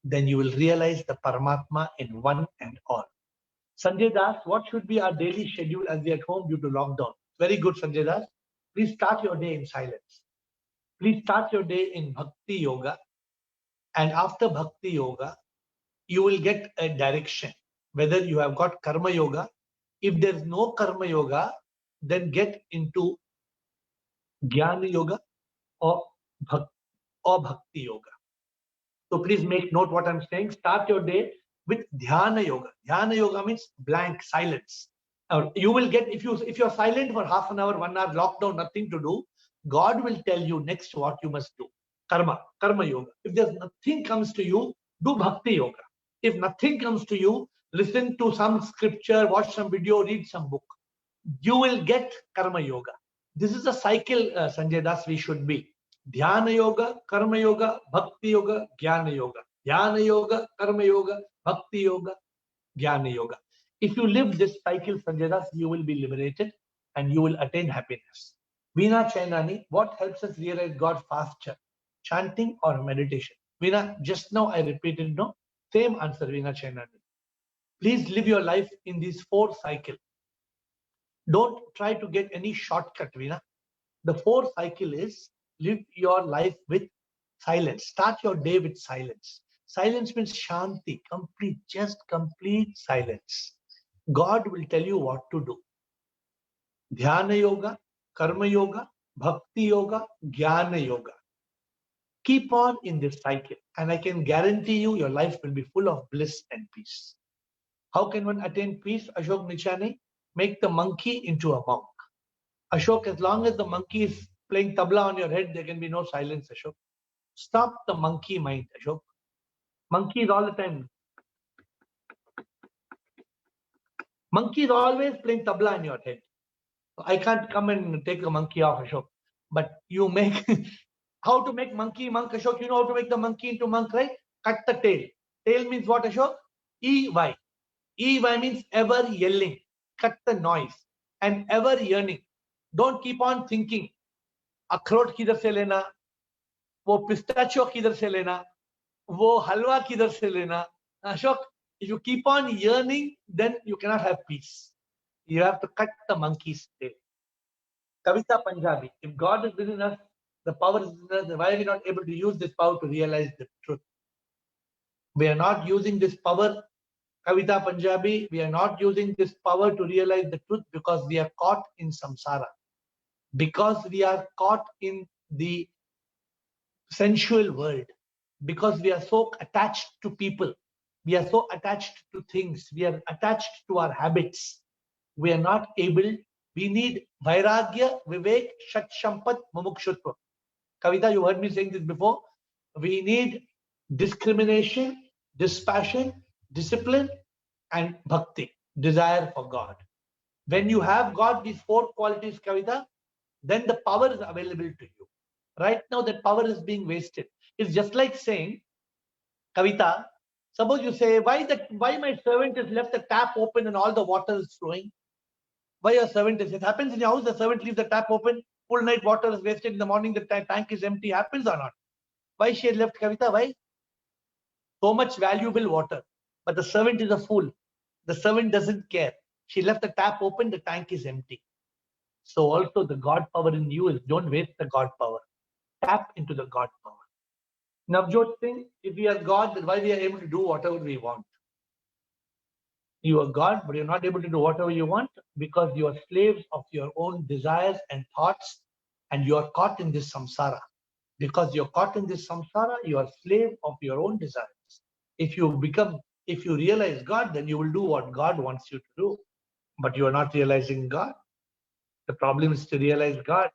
then you will realize the Paramatma in one and all. Sanjay Das, what should be our daily schedule as we are at home due to lockdown? Very good, Sanjay Das. Please start your day in silence. Please start your day in Bhakti Yoga. And after Bhakti Yoga, you will get a direction. Whether you have got Karma Yoga. If there's no Karma Yoga, then get into Jnana Yoga or Bhakti Yoga. So please make note what I'm saying. Start your day with Dhyana Yoga. Dhyana Yoga means blank, silence. You will get, if you're silent for half an hour, 1 hour, lockdown, nothing to do, God will tell you next what you must do. Karma Yoga. If there's nothing comes to you, do Bhakti Yoga. If nothing comes to you, listen to some scripture, watch some video, read some book. You will get Karma Yoga. This is a cycle, Sanjay Das, we should be. Dhyana Yoga, Karma Yoga, Bhakti Yoga, Jnana Yoga. Dhyana Yoga, Karma Yoga, Bhakti Yoga, Jnana Yoga. If you live this cycle, Sanjay Das, you will be liberated and you will attain happiness. Veena Chainani, what helps us realize God faster? Chanting or meditation? Veena, just now I repeated, no? Same answer, Veena Chainani. Please live your life in these 4 cycles. Don't try to get any shortcut, Veena. The 4 cycle is live your life with silence. Start your day with silence. Silence means shanti, complete, just complete silence. God will tell you what to do. Dhyana Yoga, Karma Yoga, Bhakti Yoga, Jnana Yoga. Keep on in this cycle, and I can guarantee you your life will be full of bliss and peace. How can one attain peace? Ashok Nichani, make the monkey into a monk. Ashok, as long as the monkey is playing tabla on your head, there can be no silence, Ashok. Stop the monkey mind, Ashok. Monkey is all the time. Monkey is always playing tabla in your head. I can't come and take the monkey off, Ashok. But you make, how to make monkey monk, Ashok? You know how to make the monkey into monk, right? Cut the tail. Tail means what, Ashok? EY. EY means ever yelling. Cut the noise. And ever yearning. Don't keep on thinking. अखरोट किधर से लेना, वो pistachio किधर से लेना, वो हलवा किधर से लेना. Ashok, if you keep on yearning, then you cannot have peace. You have to cut the monkey's tail. Kavita Punjabi, if God is within us, the power is within us, then why are we not able to use this power to realize the truth? We are not using this power, Kavita Punjabi, we are not using this power to realize the truth because we are caught in samsara. Because we are caught in the sensual world, because we are so attached to people, we are so attached to things, we are attached to our habits, we are not able, we need Vairagya, Vivek, Shat Shampat, Mumukshutva. Kavita, you heard me saying this before. We need discrimination, dispassion, discipline, and bhakti, desire for God. When you have got these 4 qualities, Kavita, then the power is available to you. Right now, that power is being wasted. It's just like saying, Kavita, suppose you say, why my servant has left the tap open and all the water is flowing? Why your servant is? It happens in your house, the servant leaves the tap open, full night water is wasted, in the morning the tank is empty. Happens or not? Why she had left, Kavita? Why? So much valuable water. But the servant is a fool. The servant doesn't care. She left the tap open, the tank is empty. So also the God power in you is, don't waste the God power. Tap into the God power. Navjot Singh, if we are God, then why we are able to do whatever we want? You are God, but you're not able to do whatever you want because you are slaves of your own desires and thoughts, and you are caught in this samsara. Because you're caught in this samsara, you are slave of your own desires. If you realize God, then you will do what God wants you to do. But you are not realizing God. The problem is to realize God.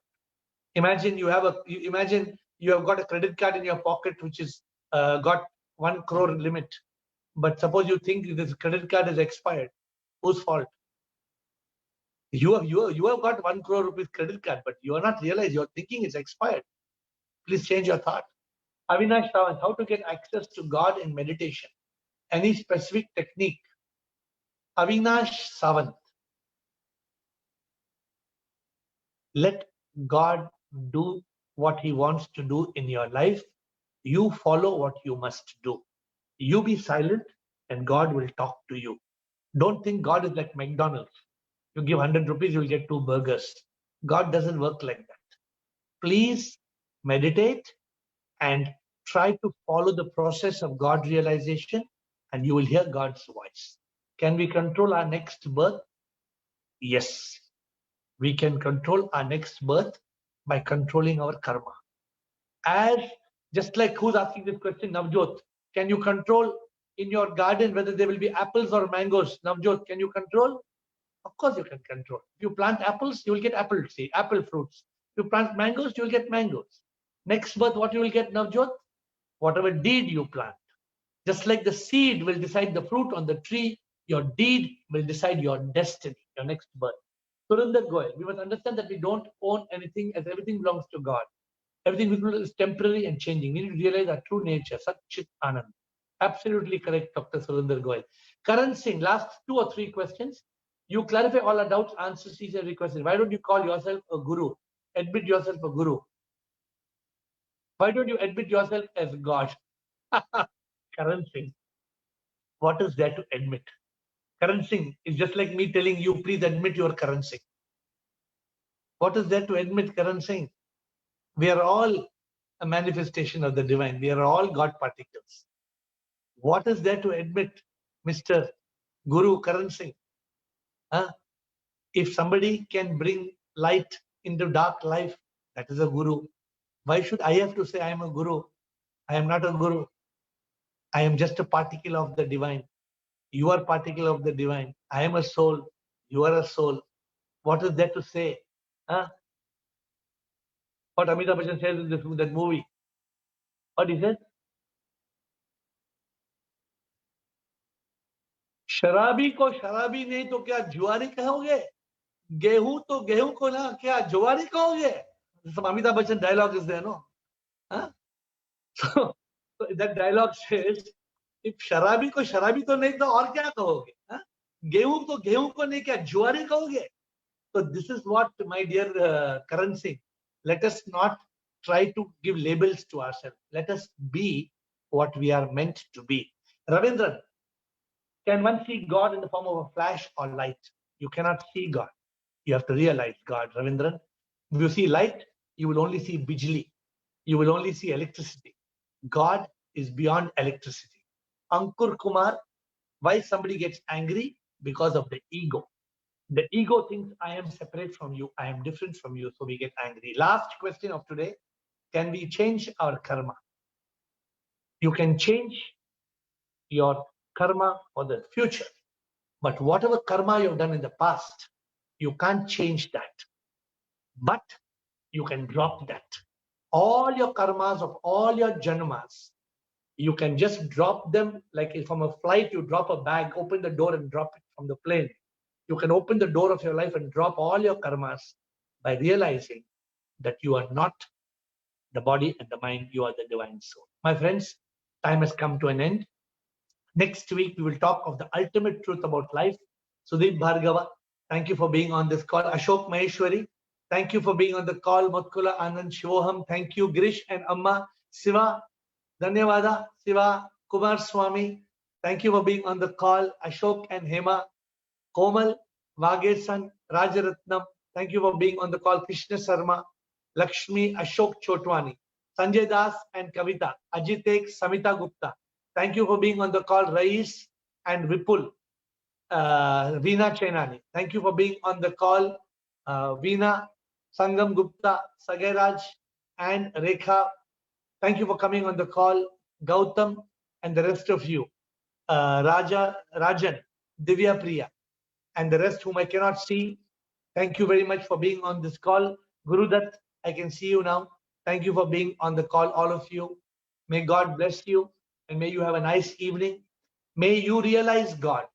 Imagine you have got a credit card in your pocket which is got 1 crore limit. But suppose you think this credit card is expired. Whose fault? You have got 1 crore rupees credit card, but you are not realized. You're thinking it's expired. Please change your thought. Avinash Sawant, how to get access to God in meditation? Any specific technique? Avinash Sawant, let God do what He wants to do in your life. You follow what you must do. You be silent and God will talk to you. Don't think God is like McDonald's. You give 100 rupees, you'll get 2 burgers. God doesn't work like that. Please meditate and try to follow the process of God realization, and you will hear God's voice. Can we control our next birth? Yes. We can control our next birth by controlling our karma. As just like who's asking this question, Navjot, can you control in your garden whether there will be apples or mangoes? Navjot, can you control? Of course you can control. If you plant apples, you will get apple fruits. If you plant mangoes, you will get mangoes. Next birth, what you will get, Navjot? Whatever deed you plant. Just like the seed will decide the fruit on the tree, your deed will decide your destiny, your next birth. Surinder Goyal, we must understand that we don't own anything, as everything belongs to God. Everything is temporary and changing. We need to realize our true nature, Sat Chit Anand. Absolutely correct, Dr. Surinder Goyal. Karan Singh, last 2 or 3 questions. You clarify all our doubts, answers each and every question. Why don't you call yourself a guru? Admit yourself a guru. Why don't you admit yourself as God? Karan Singh, what is there to admit? Karan Singh is just like me telling you, please admit your Karan Singh. What is there to admit, Karan Singh? We are all a manifestation of the divine. We are all God particles. What is there to admit, Mr. Guru Karan Singh? Huh? If somebody can bring light into dark life, that is a guru. Why should I have to say I am a guru? I am not a guru. I am just a particle of the divine. You are particle of the divine. I am a soul. You are a soul. What is there to say? Huh? What Amitabh Bachchan says in that movie. What he says? शराबी को शराबी नहीं तो क्या जुआरी कहोगे? गेहूं तो गेहूं को ना क्या जुआरी कहोगे? Some Amitabh Bachchan dialogue is there, no? Huh? So that dialogue says, if शराबी को शराबी तो नहीं तो और क्या कहोगे? Huh? गेहूं तो गेहूं को नहीं क्या जुआरी कहोगे? So this is what, my dear Karan Singh, let us not try to give labels to ourselves. Let us be what we are meant to be. Ravindran, can one see God in the form of a flash or light? You cannot see God. You have to realize God, Ravindran. If you see light, you will only see bijli. You will only see electricity. God is beyond electricity. Ankur Kumar, why somebody gets angry? Because of the ego. The ego thinks I am separate from you, I am different from you, so we get angry. Last question of today, can we change our karma? You can change your karma for the future, but whatever karma you've done in the past, you can't change that. But you can drop that. All your karmas of all your janmas, you can just drop them like from a flight, you drop a bag, open the door and drop it from the plane. You can open the door of your life and drop all your karmas by realizing that you are not the body and the mind, you are the divine soul. My friends, time has come to an end. Next week, we will talk of the ultimate truth about life. Sudeep Bhargava, thank you for being on this call. Ashok Maheshwari, thank you for being on the call. Matkula Anand Shivoham, thank you. Girish and Amma. Siva, Dhanyavada. Siva, Kumar Swami, thank you for being on the call. Ashok and Hema. Komal, Vagesan, Rajaratnam, thank you for being on the call. Krishna Sarma, Lakshmi, Ashok Chotwani, Sanjay Das and Kavita, Ajitek, Samita Gupta, thank you for being on the call. Rais and Vipul, Veena Chainani, thank you for being on the call. Veena, Sangam Gupta, Sagaraj and Rekha, thank you for coming on the call. Gautam and the rest of you. Rajan, Divya Priya, and the rest whom I cannot see. Thank you very much for being on this call. Gurudat, I can see you now. Thank you for being on the call, all of you. May God bless you and may you have a nice evening. May you realize God.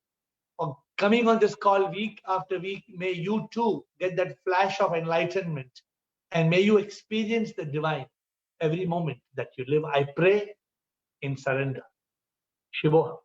For coming on this call week after week, may you too get that flash of enlightenment and may you experience the divine every moment that you live. I pray in surrender. Shivoham.